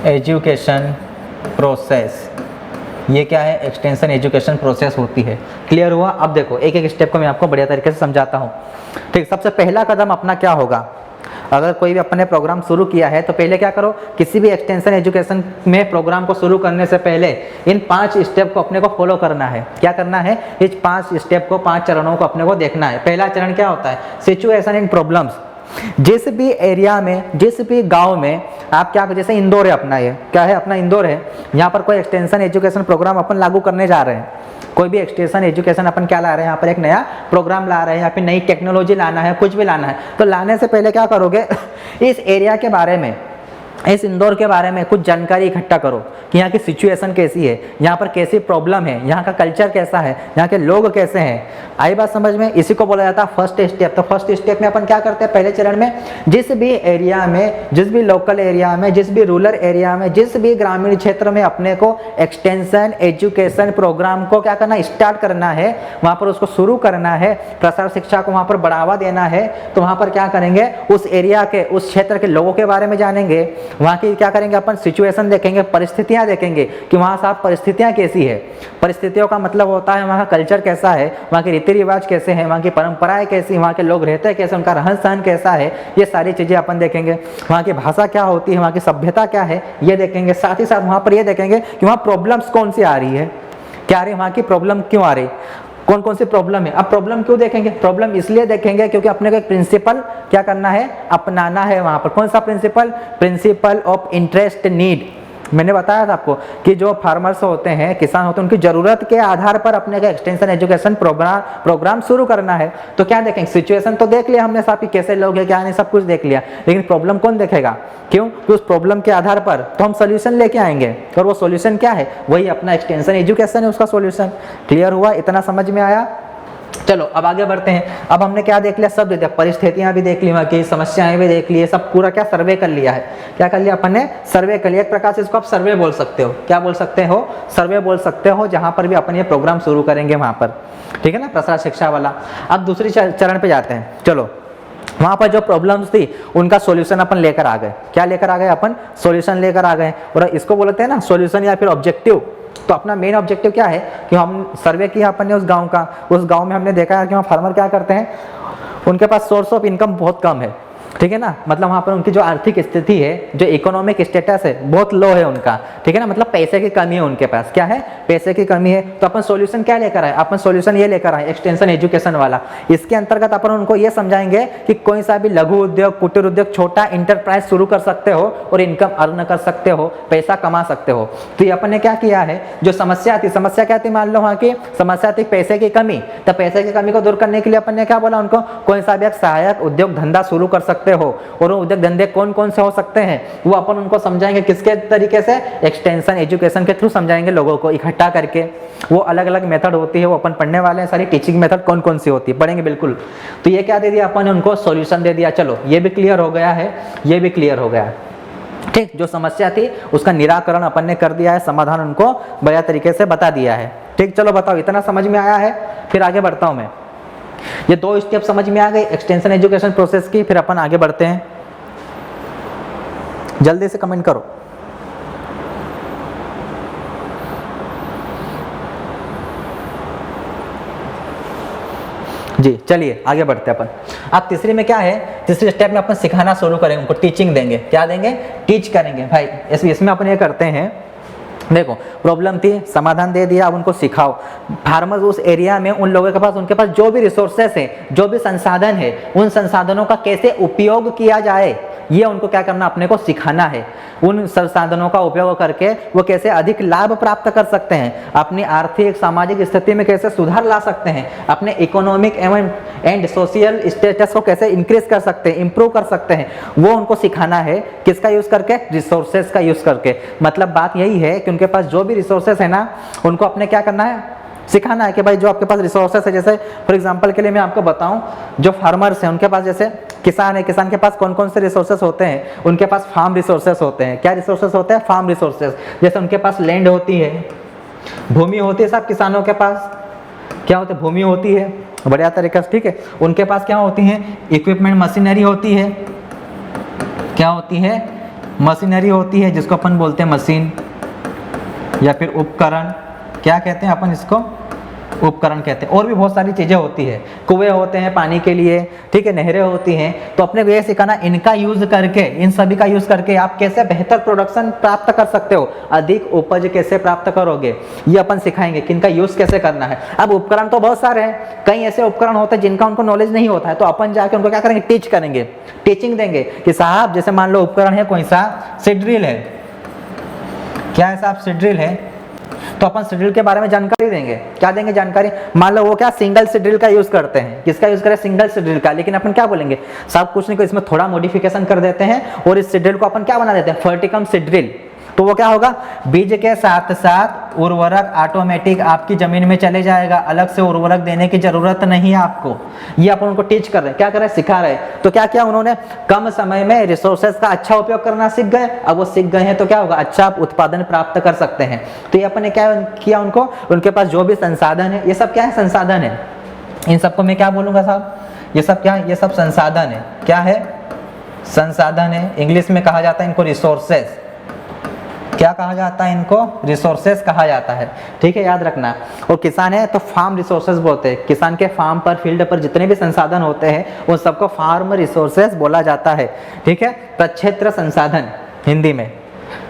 Education process, ये क्या है, एक्सटेंशन एजुकेशन प्रोसेस होती है। क्लियर हुआ? अब देखो एक एक स्टेप को मैं आपको बढ़िया तरीके से समझाता हूँ। ठीक, सबसे पहला कदम अपना क्या होगा, अगर कोई भी अपने प्रोग्राम शुरू किया है तो पहले क्या करो, किसी भी एक्सटेंशन एजुकेशन में प्रोग्राम को शुरू करने से पहले इन 5 स्टेप को अपने को फॉलो करना है। क्या करना है, इस 5 स्टेप को, 5 चरणों को अपने को देखना है। पहला चरण क्या होता है, सिचुएशन एंड प्रॉब्लम्स। जिस भी एरिया में, जिस भी गांव में आप क्या, जैसे इंदौर है अपना, ये क्या है अपना इंदौर है, यहाँ पर कोई एक्सटेंशन एजुकेशन प्रोग्राम अपन लागू करने जा रहे हैं। कोई भी एक्सटेंशन एजुकेशन अपन क्या ला रहे हैं, यहाँ पर एक नया प्रोग्राम ला रहे हैं या फिर नई टेक्नोलॉजी लाना है, कुछ भी लाना है, तो लाने से पहले क्या करोगे, इस एरिया के बारे में, इस इंदौर के बारे में कुछ जानकारी इकट्ठा करो कि यहाँ की सिचुएशन कैसी है, यहाँ पर कैसी प्रॉब्लम है, यहाँ का कल्चर कैसा है, यहाँ के लोग कैसे हैं। आई बात समझ में? इसी को बोला जाता है फर्स्ट स्टेप। तो फर्स्ट स्टेप में अपन क्या करते हैं, पहले चरण में जिस भी एरिया में, जिस भी लोकल एरिया में, जिस भी रूरल एरिया में, जिस भी ग्रामीण क्षेत्र में अपने को एक्सटेंशन एजुकेशन प्रोग्राम को क्या करना, स्टार्ट करना है, वहाँ पर उसको शुरू करना है, प्रसार शिक्षा को वहाँ पर बढ़ावा देना है, तो वहाँ पर क्या करेंगे, उस एरिया के, उस क्षेत्र के लोगों के बारे में जानेंगे। वहाँ की क्या करेंगे अपन, सिचुएशन देखेंगे, परिस्थितियाँ देखेंगे कि वहाँ साथ परिस्थितियाँ कैसी है। परिस्थितियों का मतलब होता है वहाँ का कल्चर कैसा है, वहाँ के रीति रिवाज कैसे हैं, वहाँ की परंपराएं कैसी, वहाँ के लोग रहते हैं कैसे, उनका रहन सहन कैसा है, ये सारी चीज़ें अपन देखेंगे। वहाँ की भाषा क्या होती है, वहाँ की सभ्यता क्या है, ये देखेंगे। साथ ही साथ वहाँ पर ये देखेंगे कि वहाँ प्रॉब्लम्स कौन सी आ रही है, क्या आ रही है, वहाँ की प्रॉब्लम क्यों आ रही, कौन कौन सी प्रॉब्लम है। अब प्रॉब्लम क्यों देखेंगे, प्रॉब्लम इसलिए देखेंगे क्योंकि अपने को एक प्रिंसिपल क्या करना है, अपनाना है वहाँ पर। कौन सा principle, principle of interest need. मैंने बताया था आपको कि जो फार्मर्स होते हैं, किसान होते हैं, उनकी ज़रूरत के आधार पर अपने का एक्सटेंशन एजुकेशन प्रोग्राम शुरू करना है। तो क्या देखेंगे, सिचुएशन तो देख लिया हमने साहब कि कैसे लोग हैं क्या नहीं, सब कुछ देख लिया, लेकिन प्रॉब्लम कौन देखेगा, क्यों कि उस प्रॉब्लम के आधार पर तो हम सोल्यूशन लेके आएंगे, और वो सोल्यूशन क्या है, वही अपना एक्सटेंशन एजुकेशन है, उसका सोल्यूशन। क्लियर हुआ? इतना समझ में आया? चलो अब आगे बढ़ते हैं। अब हमने क्या देख लिया, सब देख लिया, परिस्थितियां भी देख ली, वहाँ की समस्याएं भी देख ली, सब पूरा क्या सर्वे कर लिया है। क्या कर लिया अपन ने, सर्वे कर लिया। एक प्रकार से इसको आप सर्वे बोल सकते हो। क्या बोल सकते हो, सर्वे बोल सकते हो, जहां पर भी अपन ये प्रोग्राम शुरू करेंगे वहां पर। ठीक है ना, प्रसार शिक्षा वाला। अब दूसरी चरण पे जाते हैं। चलो वहां पर जो प्रॉब्लम्स थी उनका सॉल्यूशन अपन लेकर आ गए। क्या लेकर आ गए अपन, सॉल्यूशन लेकर आ गए। और इसको बोलते हैं ना सॉल्यूशन या फिर ऑब्जेक्टिव। तो अपना मेन ऑब्जेक्टिव क्या है कि हम सर्वे किया अपन ने उस गांव का, उस गांव में हमने देखा है कि वहाँ फार्मर क्या करते हैं, उनके पास सोर्स ऑफ इनकम बहुत कम है। ठीक है ना, मतलब वहाँ पर उनकी जो आर्थिक स्थिति है, जो इकोनॉमिक स्टेटस है, बहुत लो है उनका। ठीक है ना, मतलब पैसे की कमी है उनके पास। क्या है, पैसे की कमी है। तो अपन सॉल्यूशन क्या लेकर आए, अपन सॉल्यूशन ये लेकर आए एक्सटेंशन एजुकेशन वाला। इसके अंतर्गत अपन उनको ये समझाएंगे कि कोई सा भी लघु उद्योग, कुटीर उद्योग, छोटा इंटरप्राइज शुरू कर सकते हो और इनकम अर्न कर सकते हो, पैसा कमा सकते हो। तो ये अपन ने क्या किया है, जो समस्या थी, समस्या क्या थी, मान लो वहाँ की समस्या थी पैसे की कमी। तो पैसे की कमी को दूर करने के लिए अपन ने क्या बोला उनको, कोई सा भी एक सहायक उद्योग धंधा शुरू कर सकते हो। और वो उद्योग धंधे कौन कौन से हो सकते हैं वो अपन उनको समझाएंगे। किसके तरीके से, एक्सटेंशन एजुकेशन के थ्रू समझाएंगे लोगों को इकट्ठा करके। वो अलग अलग मेथड होती है, वो अपन पढ़ने वाले हैं। सारी टीचिंग मेथड कौन कौन सी होती है पढ़ेंगे बिल्कुल। तो ये क्या दे दिया अपन ने उनको, सॉल्यूशन दे दिया। चलो ये भी क्लियर हो गया है, ये भी क्लियर हो गया। ठीक, जो समस्या थी उसका निराकरण अपन ने कर दिया है, समाधान उनको बढ़िया तरीके से बता दिया है। ठीक, चलो बताओ इतना समझ में आया है। फिर आगे बढ़ता हूं मैं। ये 2 स्टेप समझ में आ गई एक्सटेंशन एजुकेशन प्रोसेस की। फिर अपन आगे बढ़ते हैं, जल्दी से कमेंट करो। जी चलिए आगे बढ़ते हैं अपन। अब तीसरी में क्या है, तीसरे स्टेप में अपन सिखाना शुरू करेंगे, उनको टीचिंग देंगे। क्या देंगे, टीच करेंगे भाई। इसमें अपन ये करते हैं, देखो प्रॉब्लम थी, समाधान दे दिया, अब उनको सिखाओ। फार्मर्स उस एरिया में, उन लोगों के पास, उनके पास जो भी रिसोर्सेस है, जो भी संसाधन है, उन संसाधनों का कैसे उपयोग किया जाए, ये उनको क्या करना, अपने को सिखाना है। उन संसाधनों का उपयोग करके वो कैसे अधिक लाभ प्राप्त कर सकते हैं, अपनी आर्थिक सामाजिक स्थिति में कैसे सुधार ला सकते हैं, अपने इकोनॉमिक एंड सोशल स्टेटस को कैसे इंक्रीज कर सकते हैं, इंप्रूव कर सकते हैं, वो उनको सिखाना है। किसका यूज करके, रिसोर्सेज का यूज करके। मतलब बात यही है कि उनके पास जो भी रिसोर्सेज है ना, उनको अपने क्या करना है, सिखाना है कि भाई जो आपके पास रिसोर्सेस है, जैसे फॉर एग्जांपल के लिए मैं आपको बताऊं, जो फार्मर्स हैं उनके पास, जैसे किसान है, किसान के पास कौन कौन से रिसोर्सेस होते हैं, उनके पास फार्म रिसोर्सेस होते हैं। क्या रिसोर्सेस होते हैं, फार्म रिसोर्सेस। जैसे उनके पास लैंड होती है, भूमि होती है, सब किसानों के पास क्या होता है, भूमि होती है बढ़िया तरीके से। ठीक है, उनके पास क्या होती है, इक्विपमेंट मशीनरी होती है। क्या होती है, मशीनरी होती है जिसको अपन बोलते हैं मशीन या फिर उपकरण, क्या कहते हैं अपन इसको, उपकरण कहते हैं। और भी बहुत सारी चीज़ें होती है, कुएं होते हैं पानी के लिए, ठीक है, नहरें होती हैं। तो अपने को ये सिखाना, इनका यूज करके, इन सभी का यूज करके आप कैसे बेहतर प्रोडक्शन प्राप्त कर सकते हो, अधिक उपज कैसे प्राप्त करोगे, ये अपन सिखाएंगे कि इनका यूज कैसे करना है। अब उपकरण तो बहुत सारे हैं, कई ऐसे उपकरण होते हैं जिनका उनको नॉलेज नहीं होता है, तो अपन जाके उनको क्या करेंगे, टीच करेंगे, टीचिंग देंगे कि साहब जैसे मान लो उपकरण है कोई सा, सीड ड्रिल है, क्या है साहब, सीड ड्रिल है, तो अपन सीड ड्रिल के बारे में जानकारी देंगे। क्या देंगे जानकारी, मान लो वो क्या सिंगल सीड ड्रिल का यूज करते हैं, किसका यूज करें, सिंगल सीड ड्रिल का, लेकिन अपन क्या बोलेंगे, सब कुछ नहीं, इसमें थोड़ा मॉडिफिकेशन कर देते हैं और इस सीड ड्रिल को अपन क्या बना देते हैं, वर्टिकल सीड ड्रिल। तो वो क्या होगा, बीज के साथ साथ उर्वरक ऑटोमेटिक आपकी जमीन में चले जाएगा, अलग से उर्वरक देने की जरूरत नहीं है आपको। ये अपन उनको टीच कर रहे हैं, क्या कर रहे हैं, सिखा रहे हैं। तो क्या किया उन्होंने, कम समय में रिसोर्सेज का अच्छा उपयोग करना सीख गए। अब वो सीख गए हैं तो क्या होगा, अच्छा उत्पादन प्राप्त कर सकते हैं। तो ये अपन ने क्या किया, उनको, उनके पास जो भी संसाधन है, ये सब क्या है, संसाधन है। इन सबको मैं क्या बोलूंगा साहब, ये सब क्या है, ये सब संसाधन है। क्या है, संसाधन है। इंग्लिश में कहा जाता है इनको रिसोर्सेज। क्या कहा जाता है इनको, रिसोर्सेज कहा जाता है, ठीक है, याद रखना। और किसान है तो फार्म रिसोर्सेज बोलते हैं, किसान के फार्म पर, फील्ड पर जितने भी संसाधन होते हैं उन सबको फार्म रिसोर्सेज बोला जाता है, ठीक है, प्रक्षेत्र संसाधन हिंदी में,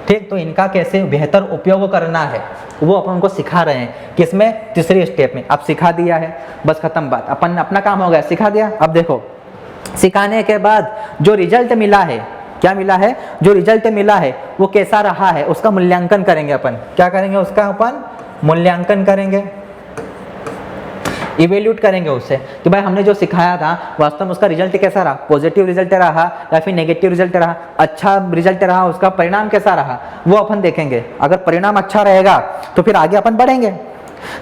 ठीक। तो इनका कैसे बेहतर उपयोग करना है वो अपन उनको सिखा रहे हैं, किसमें, तीसरी स्टेप में। अब सिखा दिया है, बस खत्म बात, अपन अपना काम हो गया, सिखा दिया। अब देखो सिखाने के बाद जो रिजल्ट मिला है, क्या मिला है, जो रिजल्ट मिला है वो कैसा रहा है, उसका मूल्यांकन करेंगे अपन। क्या करेंगे, उसका अपन मूल्यांकन करेंगे, इवेल्यूट करेंगे उससे कि भाई हमने जो सिखाया था वास्तव में उसका रिजल्ट कैसा रहा, पॉजिटिव रिजल्ट रहा या फिर नेगेटिव रिजल्ट रहा, अच्छा रिजल्ट रहा, उसका परिणाम कैसा रहा वो अपन देखेंगे। अगर परिणाम अच्छा रहेगा तो फिर आगे अपन बढ़ेंगे।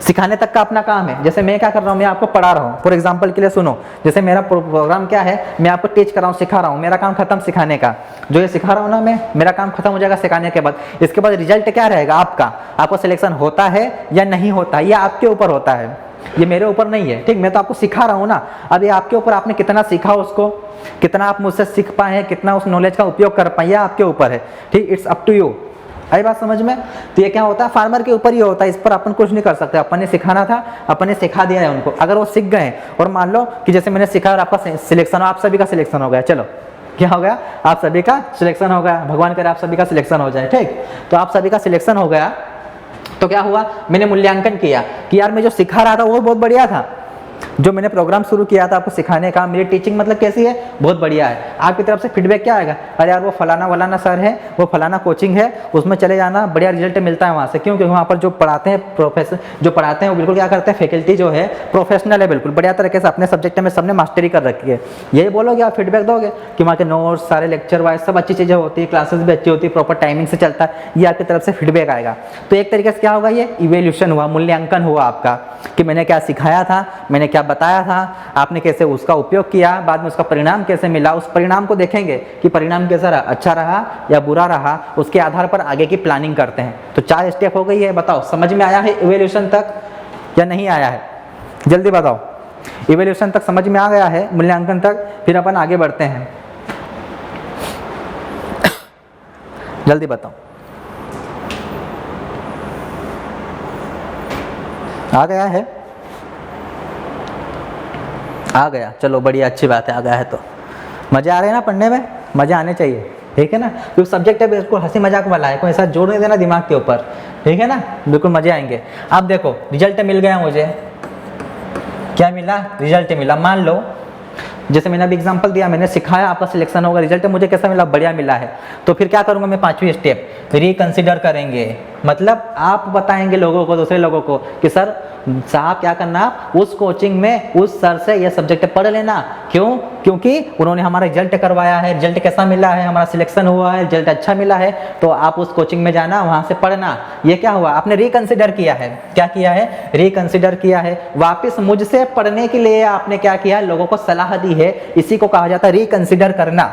सिखाने तक का अपना काम है। जैसे मैं क्या कर रहा हूँ, मैं आपको पढ़ा रहा हूँ, फॉर एग्जांपल के लिए सुनो, जैसे मेरा प्रोग्राम क्या है, मैं आपको टीच कर रहा हूँ, सिखा रहा हूँ, मेरा काम खत्म सिखाने का, जो ये सिखा रहा हूँ ना मैं, मेरा काम खत्म हो जाएगा सिखाने के बाद। इसके बाद रिजल्ट क्या रहेगा आपका, आपको सिलेक्शन होता है या नहीं होता, ये आपके ऊपर होता है, ये मेरे ऊपर नहीं है, ठीक। मैं तो आपको सिखा रहा हूँ ना, अब ये आपके ऊपर, आपने कितना सीखा उसको, कितना आप मुझसे सीख पाए हैं, कितना उस नॉलेज का उपयोग कर पाए, आपके ऊपर है, ठीक। It's up to you. आई बात समझ में। तो ये क्या होता है, फार्मर के ऊपर ही होता है, इस पर अपन कुछ नहीं कर सकते। अपन ने सिखाना था, अपन ने सिखा दिया है उनको। अगर वो सीख गए और मान लो कि जैसे मैंने सिखाया और आपका सिलेक्शन हो, आप सभी का सिलेक्शन हो गया, चलो क्या हो गया, आप सभी का सिलेक्शन हो गया, भगवान करे आप सभी का सिलेक्शन हो जाए, ठीक। तो आप सभी का सिलेक्शन हो गया तो क्या हुआ, मैंने मूल्यांकन किया कि यार मैं जो सिखा रहा था वो बहुत बढ़िया था, जो मैंने प्रोग्राम शुरू किया था आपको सिखाने का, मेरी टीचिंग मतलब कैसी है, बहुत बढ़िया है। आपकी तरफ से फीडबैक क्या आएगा, अरे यार वो फलाना वलाना सर है, वो फलाना कोचिंग है, उसमें चले जाना, बढ़िया रिजल्ट मिलता है वहाँ से। क्यों, क्योंकि वहाँ पर जो पढ़ाते हैं प्रोफेसर, जो पढ़ाते हैं वो बिल्कुल क्या करते हैं, फैकल्टी जो है प्रोफेशनल है, बिल्कुल बढ़िया तरीके से अपने सब्जेक्ट में सबने मास्टरी कर रखी है। यही बोलोगे आप, फीडबैक दोगे कि वहाँ के नोट्स, सारे लेक्चर वाइज सब अच्छी चीज़ें होती है, क्लासेस भी अच्छी होती है, प्रॉपर टाइमिंग से चलता है, ये आपकी तरफ से फीडबैक आएगा। तो एक तरीके से क्या होगा, ये इवेल्यूशन हुआ, मूल्यांकन हुआ आपका कि मैंने क्या सिखाया था, मैंने क्या बताया था, आपने कैसे उसका उपयोग किया, बाद में उसका परिणाम कैसे मिला, उस परिणाम को देखेंगे कि परिणाम कैसा रहा, अच्छा रहा या बुरा रहा, उसके आधार पर आगे की प्लानिंग करते हैं। तो 4 स्टेप हो गई है, बताओ समझ में आया है इवैल्यूएशन तक या नहीं आया है, जल्दी बताओ। इवैल्यूएशन तक समझ में आ गया है, मूल्यांकन तक, फिर अपन आगे बढ़ते हैं, जल्दी बताओ। आ गया है, आ गया, चलो बढ़िया, अच्छी बात है, आ गया है तो मजे आ रहे हैं ना, पढ़ने में मजे आने चाहिए, ठीक है ना। क्योंकि सब्जेक्ट है बिल्कुल हंसी मजाक वाला है, कोई ऐसा जोर नहीं देना दिमाग के ऊपर, ठीक है ना, बिल्कुल मजे आएंगे। अब देखो रिजल्ट मिल गया मुझे, क्या मिला, रिजल्ट मिला। मान लो जैसे मैंने अभी एग्जांपल दिया, मैंने सिखाया, आपका सिलेक्शन होगा, रिजल्ट मुझे कैसा मिला, बढ़िया मिला है। तो फिर क्या करूंगा मैं, 5वीं स्टेप रिकंसिडर करेंगे। मतलब आप बताएंगे लोगों को, दूसरे लोगों को कि सर साहब क्या करना, उस कोचिंग में उस सर से यह सब्जेक्ट पढ़ लेना। क्यों, क्योंकि उन्होंने हमारा रिजल्ट करवाया है, रिजल्ट कैसा मिला है, हमारा सिलेक्शन हुआ है, रिजल्ट अच्छा मिला है, तो आप उस कोचिंग में जाना, वहां से पढ़ना। ये क्या हुआ, आपने रिकंसिडर किया है, क्या किया है, रिकंसिडर किया है, वापस मुझसे पढ़ने के लिए आपने क्या किया, लोगों को सलाह दी है। इसी को कहा जाता है रिकंसिडर करना।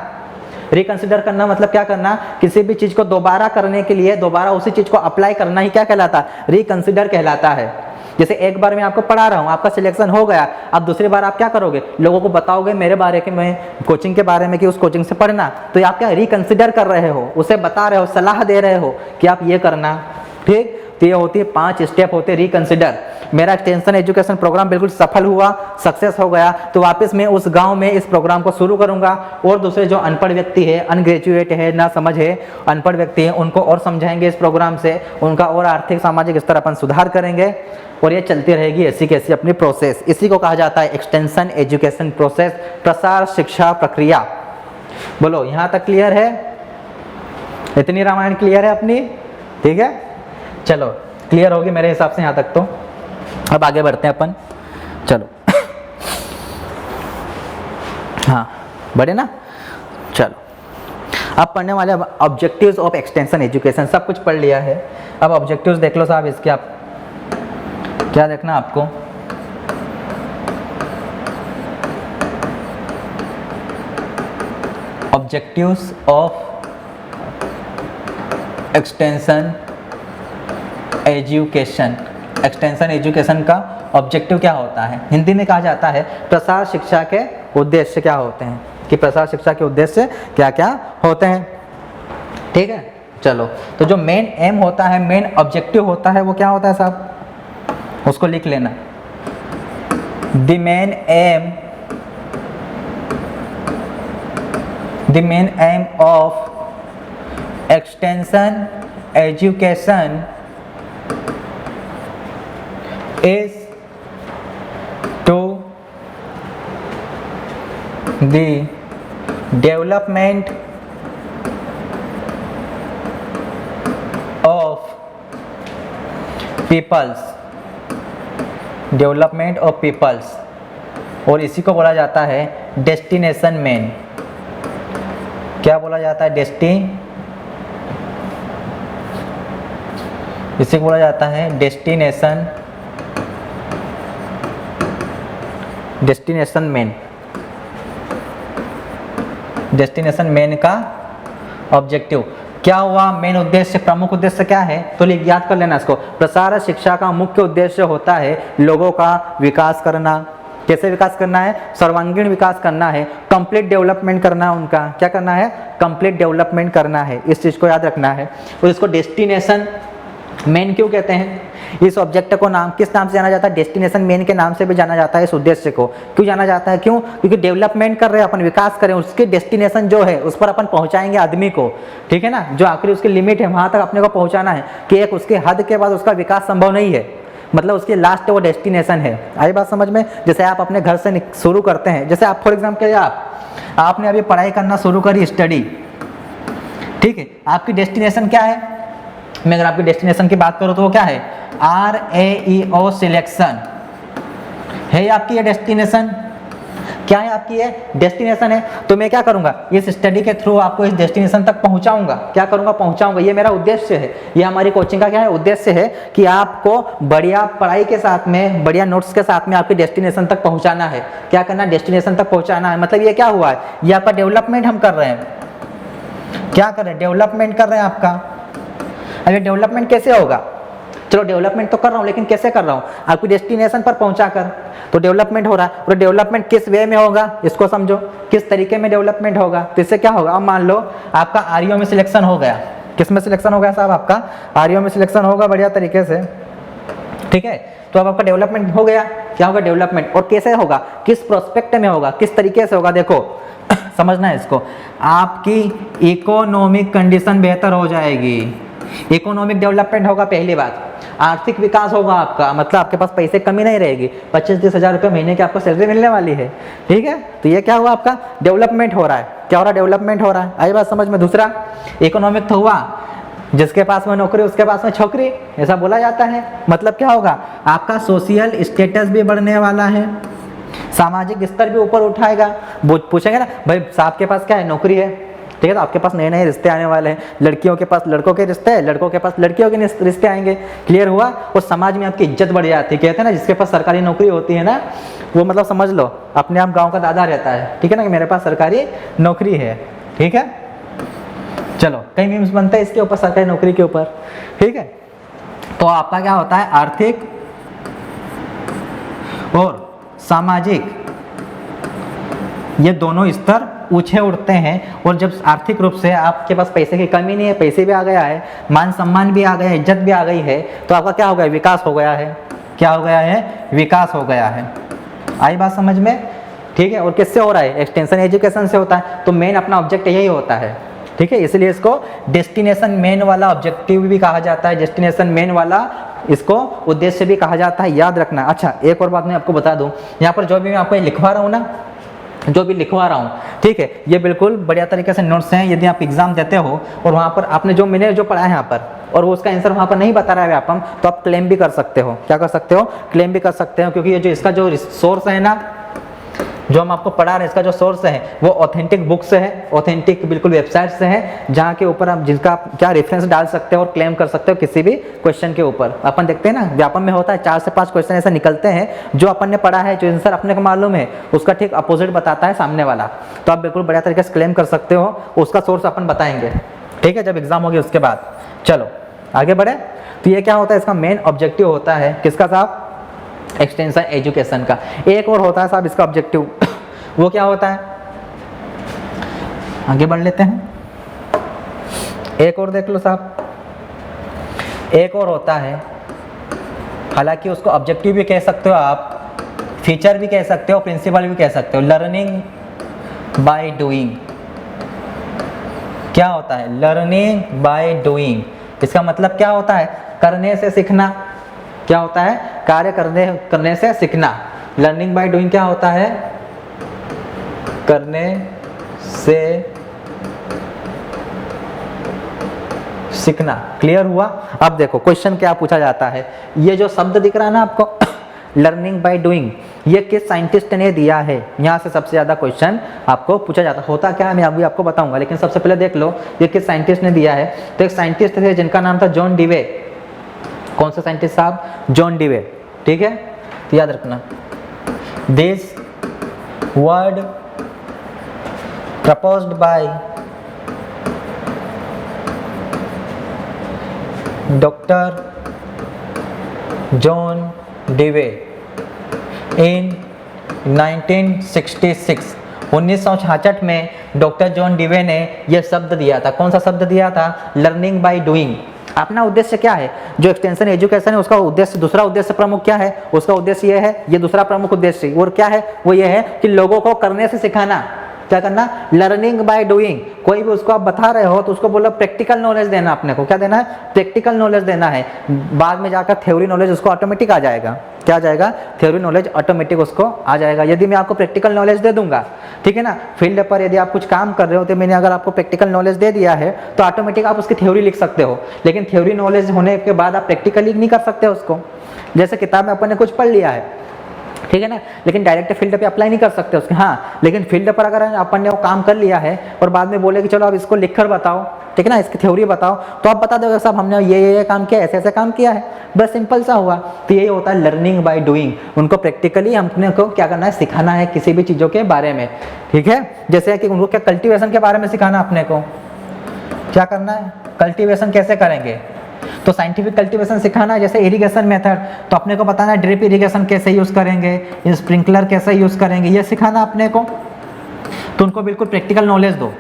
रिकंसिडर करना मतलब क्या करना, किसी भी चीज को दोबारा करने के लिए दोबारा उसी चीज को अप्लाई करना ही क्या कहलाता है, रिकंसिडर कहलाता है। जैसे एक बार मैं आपको पढ़ा रहा हूँ, आपका सिलेक्शन हो गया, अब दूसरी बार आप क्या करोगे, लोगों को बताओगे मेरे बारे में, कोचिंग के बारे में कि उस कोचिंग से पढ़ना, तो ये आप क्या रिकंसिडर कर रहे हो, उसे बता रहे हो, सलाह दे रहे हो कि आप ये करना। ठीक, तो ये होती है 5 स्टेप होते हैं रिकंसिडर। मेरा एक्सटेंशन एजुकेशन प्रोग्राम बिल्कुल सफल हुआ, सक्सेस हो गया, तो वापस मैं उस गांव में इस प्रोग्राम को शुरू करूंगा और दूसरे जो अनपढ़ व्यक्ति है, अनग्रेजुएट है, ना समझ है, अनपढ़ व्यक्ति है, उनको और समझाएंगे इस प्रोग्राम से, उनका और आर्थिक सामाजिक स्तर अपन सुधार करेंगे और ये चलती रहेगी ऐसी कैसी अपनी प्रोसेस। इसी को कहा जाता है एक्सटेंशन एजुकेशन प्रोसेस, प्रसार शिक्षा प्रक्रिया। बोलो यहाँ तक क्लियर है? इतनी रामायण क्लियर है अपनी? ठीक है, चलो क्लियर होगी मेरे हिसाब से यहाँ तक। तो अब आगे बढ़ते हैं अपन, चलो हाँ बढ़े ना, चलो अब पढ़ने वाले ऑब्जेक्टिव्स ऑफ एक्सटेंशन एजुकेशन। सब कुछ पढ़ लिया है, अब ऑब्जेक्टिव्स देख लो साहब इसके। आप क्या देखना आपको, objectives of extension education. Extension education का ऑब्जेक्टिव क्या होता है, हिंदी में कहा जाता है प्रसार शिक्षा के उद्देश्य क्या होते हैं, कि प्रसार शिक्षा के उद्देश्य क्या क्या होते हैं। ठीक है, चलो तो जो मेन एम होता है, मेन ऑब्जेक्टिव होता है, वो क्या होता है साहब, उसको लिख लेना। The main aim of extension education is to the development of peoples, development of peoples, और इसी को बोला जाता है डेस्टिनेशन मेन। क्या बोला जाता है, इसी को बोला जाता है डेस्टिनेशन मेन। डेस्टिनेशन मेन का ऑब्जेक्टिव क्या हुआ, मेन उद्देश्य, प्रमुख उद्देश्य क्या है, तो याद कर लेना इसको। प्रसार शिक्षा का मुख्य उद्देश्य होता है लोगों का विकास करना। कैसे विकास करना है, सर्वांगीण विकास करना है, कंप्लीट डेवलपमेंट करना है, उनका क्या करना है, कंप्लीट डेवलपमेंट करना है, इस चीज को याद रखना है। और इसको डेस्टिनेशन मेन क्यों कहते हैं, इस ऑब्जेक्ट को नाम किस नाम से जाना जाता है, डेस्टिनेशन मेन के नाम से भी जाना जाता है। इस उद्देश्य को क्यों जाना जाता है, क्यों, क्योंकि डेवलपमेंट कर रहे हैं अपन, विकास करें, उसके डेस्टिनेशन जो है उस पर अपन पहुंचाएंगे आदमी को। ठीक है ना, जो आखिरी उसकी लिमिट है वहां तक अपने को पहुंचाना है, कि एक उसके हद के बाद उसका विकास संभव नहीं है, मतलब उसकी लास्ट वो डेस्टिनेशन है। आई बात समझ में? जैसे आप अपने घर से शुरू करते हैं, जैसे आप फॉर एग्जाम्पल आपने अभी पढ़ाई करना शुरू करी, स्टडी, ठीक है, आपकी डेस्टिनेशन क्या है, मैं अगर आपकी डेस्टिनेशन की बात करूं तो वो क्या है, RAEO सिलेक्शन है आपकी ये डेस्टिनेशन। क्या है आपकी ये डेस्टिनेशन है, तो मैं क्या करूंगा, इस स्टडी के थ्रू आपको इस डेस्टिनेशन तक पहुंचाऊंगा। क्या करूंगा, पहुंचाऊंगा, ये मेरा उद्देश्य है, ये हमारी कोचिंग का क्या है, उद्देश्य है कि आपको बढ़िया पढ़ाई के साथ में, बढ़िया नोट्स के साथ में आपकी डेस्टिनेशन तक पहुंचाना है। क्या करना, डेस्टिनेशन तक पहुंचाना है, मतलब ये क्या हुआ है, ये आपका डेवलपमेंट हम कर रहे हैं। क्या कर रहे हैं, डेवलपमेंट कर रहे हैं आपका। अब ये डेवलपमेंट कैसे होगा, चलो डेवलपमेंट तो कर रहा हूँ, लेकिन कैसे कर रहा हूँ, आपकी डेस्टिनेशन पर पहुंचाकर तो डेवलपमेंट हो रहा है। और डेवलपमेंट किस वे में होगा, इसको समझो, किस तरीके में डेवलपमेंट होगा। तो इससे क्या होगा, अब मान लो आपका आरईओ में सिलेक्शन हो गया, किस में सिलेक्शन हो गया साहब, आपका आरईओ में सिलेक्शन होगा बढ़िया तरीके से, ठीक है, तो अब आपका डेवलपमेंट हो गया। क्या होगा, डेवलपमेंट, और कैसे होगा, किस प्रोस्पेक्ट में होगा, किस तरीके से होगा, देखो समझना है इसको, आपकी इकोनॉमिक कंडीशन बेहतर हो जाएगी, इकोनॉमिक डेवलपमेंट होगा, पहली बात, आर्थिक विकास होगा आपका, मतलब आपके पास पैसे कमी नहीं रहेगी, 25-30 हज़ार रुपये महीने की आपको सैलरी मिलने वाली है। ठीक है, तो ये क्या हुआ, आपका डेवलपमेंट हो रहा है। क्या हो रहा है, डेवलपमेंट हो रहा है। आई बात समझ में? दूसरा, इकोनॉमिक तो हुआ, जिसके पास में नौकरी उसके पास में छोकरी, ऐसा बोला जाता है। मतलब क्या होगा, आपका सोशल स्टेटस भी बढ़ने वाला है, सामाजिक स्तर भी ऊपर उठाएगा। पूछेंगे ना भाई साहब के पास क्या है, नौकरी है, ठीक है, तो आपके पास नए नए रिश्ते आने वाले हैं, लड़कियों के पास लड़कों के रिश्ते, लड़कों के पास लड़कियों के रिश्ते आएंगे। क्लियर हुआ, और समाज में आपकी इज्जत बढ़ जाती है। कहते हैं ना, जिसके पास सरकारी नौकरी होती है ना, वो मतलब समझ लो अपने आप गांव का दादा रहता है। ठीक है ना, कि मेरे पास सरकारी नौकरी है। ठीक है, चलो कई मीम्स बनते हैं इसके ऊपर, सरकारी नौकरी के ऊपर। ठीक है, तो आपका क्या होता है, आर्थिक और सामाजिक, ये दोनों स्तर ऊंचे उठते हैं। और जब आर्थिक रूप से आपके पास पैसे की कमी नहीं है, पैसे भी आ गया है, मान सम्मान भी आ गया है, इज्जत भी आ गई है, तो आपका क्या हो गया, विकास हो गया है। क्या हो गया है, विकास हो गया है। आई बात समझ में, ठीक है। और किससे हो रहा है, एक्सटेंशन एजुकेशन से होता है। तो मेन अपना ऑब्जेक्ट यही होता है, ठीक है। इसलिए इसको डेस्टिनेशन मेन वाला ऑब्जेक्टिव भी कहा जाता है, डेस्टिनेशन मेन वाला इसको उद्देश्य भी कहा जाता है, याद रखना। अच्छा, एक और बात मैं आपको बता दूं, यहाँ पर जो भी मैं आपको लिखवा रहा हूँ ना, जो भी लिखवा रहा हूँ, ठीक है, ये बिल्कुल बढ़िया तरीके से नोट्स हैं। यदि आप एग्जाम देते हो और वहाँ पर आपने जो मैंने जो पढ़ा है यहाँ पर और वो उसका आंसर वहाँ पर नहीं बता रहा है व्यापम, तो आप क्लेम भी कर सकते हो। क्या कर सकते हो, क्लेम भी कर सकते हो, क्योंकि ये जो इसका जो सोर्स है ना, जो हम आपको पढ़ा रहे हैं, इसका जो सोर्स है वो ऑथेंटिक बुक से है, ऑथेंटिक बिल्कुल वेबसाइट से है, जहाँ के ऊपर आप जिसका क्या रेफरेंस डाल सकते हो और क्लेम कर सकते हो किसी भी क्वेश्चन के ऊपर। अपन देखते हैं ना, व्यापम में होता है 4 से 5 क्वेश्चन ऐसे निकलते हैं, जो अपन ने पढ़ा है, जो आंसर अपने को मालूम है, उसका ठीक अपोजिट बताता है सामने वाला। तो आप बिल्कुल बढ़िया तरीके से क्लेम कर सकते हो, उसका सोर्स अपन बताएंगे, ठीक है, जब एग्जाम होगी उसके बाद। चलो आगे बढ़े। तो ये क्या होता है, इसका मेन ऑब्जेक्टिव होता है किसका साहब, एक्सटेंशन एजुकेशन का। एक और होता है साहब इसका ऑब्जेक्टिव, वो क्या होता है, आगे बढ़ लेते हैं। एक और देख लो साहब, एक और होता है, हालांकि उसको ऑब्जेक्टिव भी कह सकते हो आप, फीचर भी कह सकते हो, प्रिंसिपल भी कह सकते हो, लर्निंग बाय डूइंग। क्या होता है, लर्निंग बाय डूइंग। इसका मतलब क्या होता है, करने से सीखना। क्या होता है, कार्य करने से सीखना। लर्निंग बाय डूइंग क्या होता है, करने से सीखना। क्लियर हुआ। अब देखो क्वेश्चन क्या पूछा जाता है, ये जो शब्द दिख रहा है ना आपको, लर्निंग बाय डूइंग, ये किस साइंटिस्ट ने दिया है, यहाँ से सबसे ज्यादा क्वेश्चन आपको पूछा जाता है। होता क्या है मैं अभी आपको बताऊंगा, लेकिन सबसे पहले देख लो ये किस साइंटिस्ट ने दिया है। तो एक साइंटिस्ट थे जिनका नाम था जॉन डीवे। कौन सा साइंटिस्ट साहब, जॉन डीवे, ठीक है। तो याद रखना, this word proposed by Dr. John Dewey in 1966। 1966 में डॉक्टर जॉन डीवे ने यह शब्द दिया था। कौन सा शब्द दिया था, लर्निंग बाय डूइंग। अपना उद्देश्य क्या है, जो एक्सटेंशन एजुकेशन है उसका उद्देश्य, दूसरा उद्देश्य प्रमुख क्या है, उसका उद्देश्य यह है, ये दूसरा प्रमुख उद्देश्य और क्या है, वो ये है कि लोगों को करने से सिखाना। क्या करना, लर्निंग बाय डूइंग। कोई भी उसको आप बता रहे हो तो उसको बोलो प्रैक्टिकल नॉलेज देना, अपने को क्या देना है, प्रैक्टिकल नॉलेज देना है। बाद में जाकर थ्योरी नॉलेज उसको ऑटोमेटिक आ जाएगा। क्या आ जाएगा, थ्योरी नॉलेज ऑटोमेटिक उसको आ जाएगा, यदि मैं आपको प्रैक्टिकल नॉलेज दे दूंगा, ठीक है ना। फील्ड पर यदि आप कुछ काम कर रहे हो तो मैंने अगर आपको प्रैक्टिकल नॉलेज दे दिया है तो ऑटोमेटिक आप उसकी थ्योरी लिख सकते हो, लेकिन थ्योरी नॉलेज होने के बाद आप प्रैक्टिकली नहीं कर सकते उसको। जैसे किताब में अपन ने कुछ पढ़ लिया है, ठीक है ना, लेकिन डायरेक्ट फील्ड पे अप्लाई नहीं कर सकते उसके। हाँ, लेकिन फील्ड पर अगर अपन ने वो काम कर लिया है और बाद में बोले कि चलो अब इसको लिखकर बताओ, ठीक है ना, इसकी थ्योरी बताओ, तो आप बता दोगे साहब हमने ये काम किया, ऐसे ऐसे काम किया है, बस सिंपल सा हुआ। तो यही होता है लर्निंग बाय डूइंग। उनको प्रैक्टिकली हमने को क्या करना है, सिखाना है किसी भी चीज़ों के बारे में, ठीक है। जैसे कि उनको क्या कल्टीवेशन के बारे में सिखाना, अपने को क्या करना है, कल्टीवेशन कैसे करेंगे, तो साइंटिफिक कल्टीवेशन सिखाना है। जैसे इरिगेशन मेथड, तो अपने को बताना है ड्रिप इरिगेशन कैसे यूज़ करेंगे, स्प्रिंकलर कैसे यूज़ करेंगे, ये सिखाना अपने को। तो उनको बिल्कुल प्रैक्टिकल नॉलेज दो,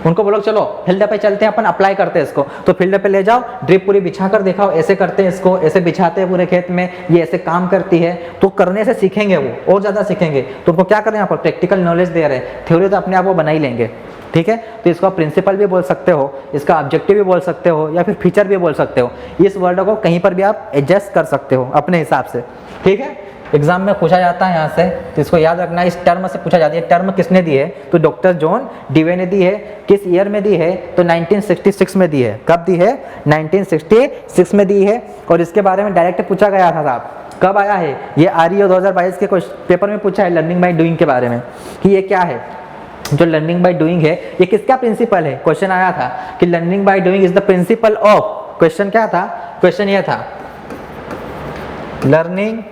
उनको बोलो चलो फील्ड पे चलते हैं, अपन अप्लाई करते हैं इसको। तो फील्ड पे ले जाओ, ड्रिप पूरी बिछा कर दिखाओ, ऐसे करते हैं इसको, ऐसे बिछाते हैं पूरे खेत में, ये ऐसे काम करती है। तो करने से सीखेंगे वो, और ज़्यादा सीखेंगे। तो उनको क्या करें, यहाँ पर प्रैक्टिकल नॉलेज दे रहे हैं, थ्योरी तो अपने आप वो बना ही लेंगे, ठीक है। तो इसको आप प्रिंसिपल भी बोल सकते हो, इसका ऑब्जेक्टिव भी बोल सकते हो, या फिर फीचर भी बोल सकते हो। इस वर्ड को कहीं पर भी आप एडजस्ट कर सकते हो अपने हिसाब से, ठीक है। एग्जाम में पूछा जाता है यहाँ से, तो इसको याद रखना, इस टर्म से पूछा जाता है। टर्म किसने दी है, तो डॉक्टर जॉन डीवे ने दी है। किस ईयर में दी है, तो 1966 में दी है। कब दी है, 1966 में दी है। और इसके बारे में डायरेक्ट पूछा गया था साहब, कब आया है, ये REO 2022 के पेपर में पूछा है लर्निंग बाय डूइंग के बारे में, कि ये क्या है जो लर्निंग बाय डूइंग है, ये किसका प्रिंसिपल है। क्वेश्चन आया था कि learning by doing is the principle of, question क्या था, क्वेश्चन ये था learning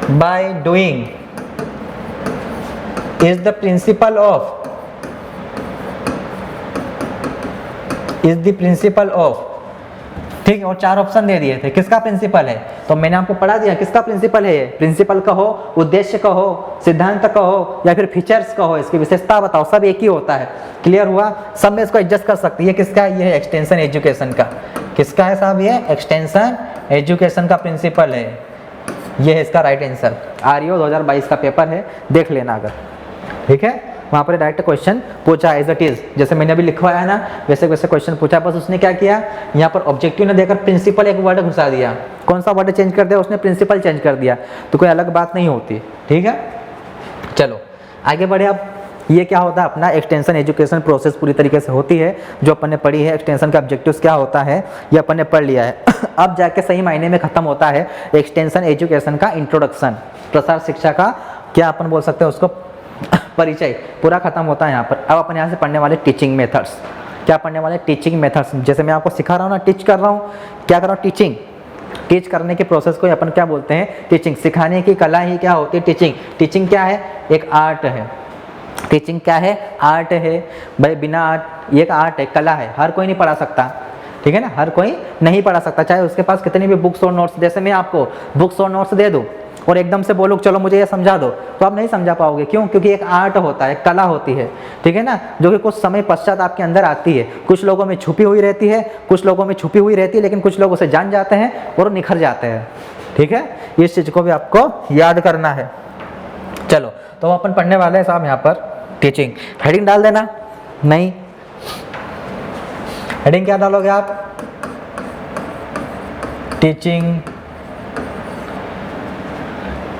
by doing is the principle of ठीक है, और 4 ऑप्शन दे दिए थे, किसका प्रिंसिपल है, तो मैंने आपको पढ़ा दिया किसका प्रिंसिपल है ये, प्रिंसिपल कहो, उद्देश्य कहो, सिद्धांत कहो, या फिर फीचर्स कहो, इसकी विशेषता बताओ, सब एक ही होता है। क्लियर हुआ, सब में इसको एडजस्ट कर सकती है। किसका है, ये है एक्सटेंशन एजुकेशन का। किसका है साहब, ये एक्सटेंशन एजुकेशन का प्रिंसिपल है। ये है इसका राइट आंसर। आरईओ 2022 का पेपर है, देख लेना अगर, ठीक है। वहाँ पर डायरेक्ट क्वेश्चन पूछा एज इट इज, जैसे मैंने अभी लिखवाया है ना, वैसे वैसे क्वेश्चन पूछा, बस उसने क्या किया, यहाँ पर ऑब्जेक्टिव ने देकर प्रिंसिपल एक वर्ड घुसा दिया। कौन सा वर्ड चेंज कर दिया उसने, प्रिंसिपल चेंज कर दिया, तो कोई अलग बात नहीं होती। ठीक है, चलो आगे बढ़े। अब ये क्या होता है, अपना एक्सटेंशन एजुकेशन प्रोसेस पूरी तरीके से होती है, जो अपन ने पढ़ी है। एक्सटेंशन का ऑब्जेक्टिव्स क्या होता है ये अपन ने पढ़ लिया है। अब जाके सही मायने में खत्म होता है एक्सटेंशन एजुकेशन का इंट्रोडक्शन, प्रसार शिक्षा का क्या अपन बोल सकते हैं उसको, परिचय पूरा खत्म होता है यहाँ पर। अब अपन यहाँ से पढ़ने वाले टीचिंग मेथड्स, क्या पढ़ने वाले टीचिंग मेथड्स, जैसे मैं आपको सिखा रहा हूँ ना, टीच कर रहा हूँ, क्या कर रहा हूँ, टीचिंग। टीच करने के प्रोसेस को अपन क्या बोलते हैं, टीचिंग। सिखाने की कला ही क्या होती है, टीचिंग। टीचिंग क्या है, एक आर्ट है। टीचिंग क्या है, आर्ट है भाई, बिना आर्ट, ये एक आर्ट है, कला है, हर कोई नहीं पढ़ा सकता। ठीक है ना, हर कोई नहीं पढ़ा सकता, चाहे उसके पास कितनी भी बुक्स और नोट्स, जैसे मैं आपको बुक्स और नोट्स दे दूँ और एकदम से बोलो चलो मुझे ये समझा दो, तो आप नहीं समझा पाओगे। क्यों, क्योंकि एक आर्ट होता है, कला होती है। ठीक है ना, जो कि कुछ समय पश्चात आपके अंदर आती है। कुछ लोगों में छुपी हुई रहती है, कुछ लोगों में छुपी हुई रहती है, लेकिन कुछ लोग उसे जान जाते हैं और निखर जाते हैं। ठीक है, इस चीज़ को भी आपको याद करना है। चलो, तो अपन पढ़ने वाले हैं साहब यहाँ पर टीचिंग। हेडिंग डाल देना, नहीं हेडिंग क्या डालोगे आप, teaching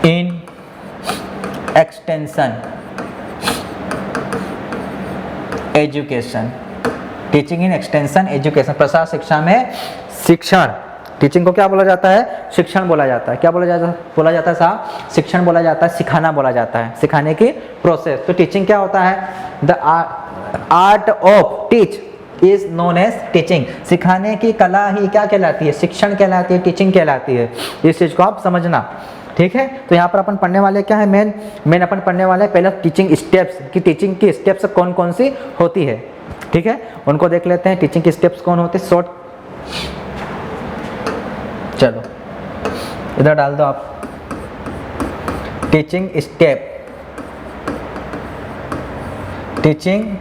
in extension education. Teaching in extension education, प्रसार शिक्षा में शिक्षण। टीचिंग को क्या बोला जाता है, शिक्षण बोला जाता है। क्या बोला जाता है साहब, शिक्षण बोला जाता है, सिखाना बोला जाता है, सिखाने की प्रोसेस। तो टीचिंग क्या होता है, the art of teach is known as teaching. सिखाने की कला ही क्या कहलाती है, शिक्षण कहलाती है, टीचिंग कहलाती है। इस चीज को आप समझना। ठीक है, तो यहाँ पर अपन पढ़ने वाले क्या है, मेन अपन पढ़ने वाले हैं पहले टीचिंग स्टेप्स, कि टीचिंग की स्टेप्स कौन कौन सी होती है। ठीक है, उनको देख लेते हैं, टीचिंग की स्टेप्स कौन होती है। शॉर्ट, चलो इधर डाल दो आप, टीचिंग स्टेप, टीचिंग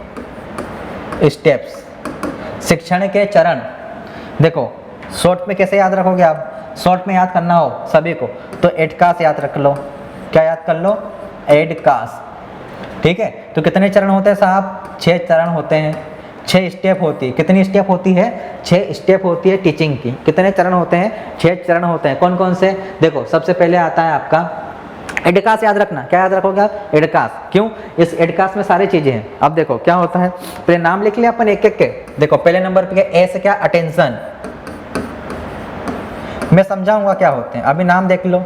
स्टेप्स, शिक्षण के चरण। देखो शॉर्ट में कैसे याद रखोगे आप, शॉर्ट में याद करना हो सभी को तो एडकास याद रख लो। क्या याद कर लो, एडकास। ठीक है, तो कितने चरण होते हैं साहब, 6 चरण होते हैं, 6 स्टेप होती है। कितनी स्टेप होती है, 6 स्टेप होती है टीचिंग की। कितने चरण होते हैं, 6 चरण होते हैं। कौन कौन से, देखो सबसे पहले आता है आपका एडकास, याद रखना। क्या याद रखोगे आप, एडकास। क्यों, इस एडकास में सारी चीजें हैं। अब देखो क्या होता है, पहले नाम लिख लिया अपन एक एक के। देखो पहले नंबर पे ए से क्या, अटेंशन। मैं समझाऊंगा क्या होते हैं, अभी नाम देख लो।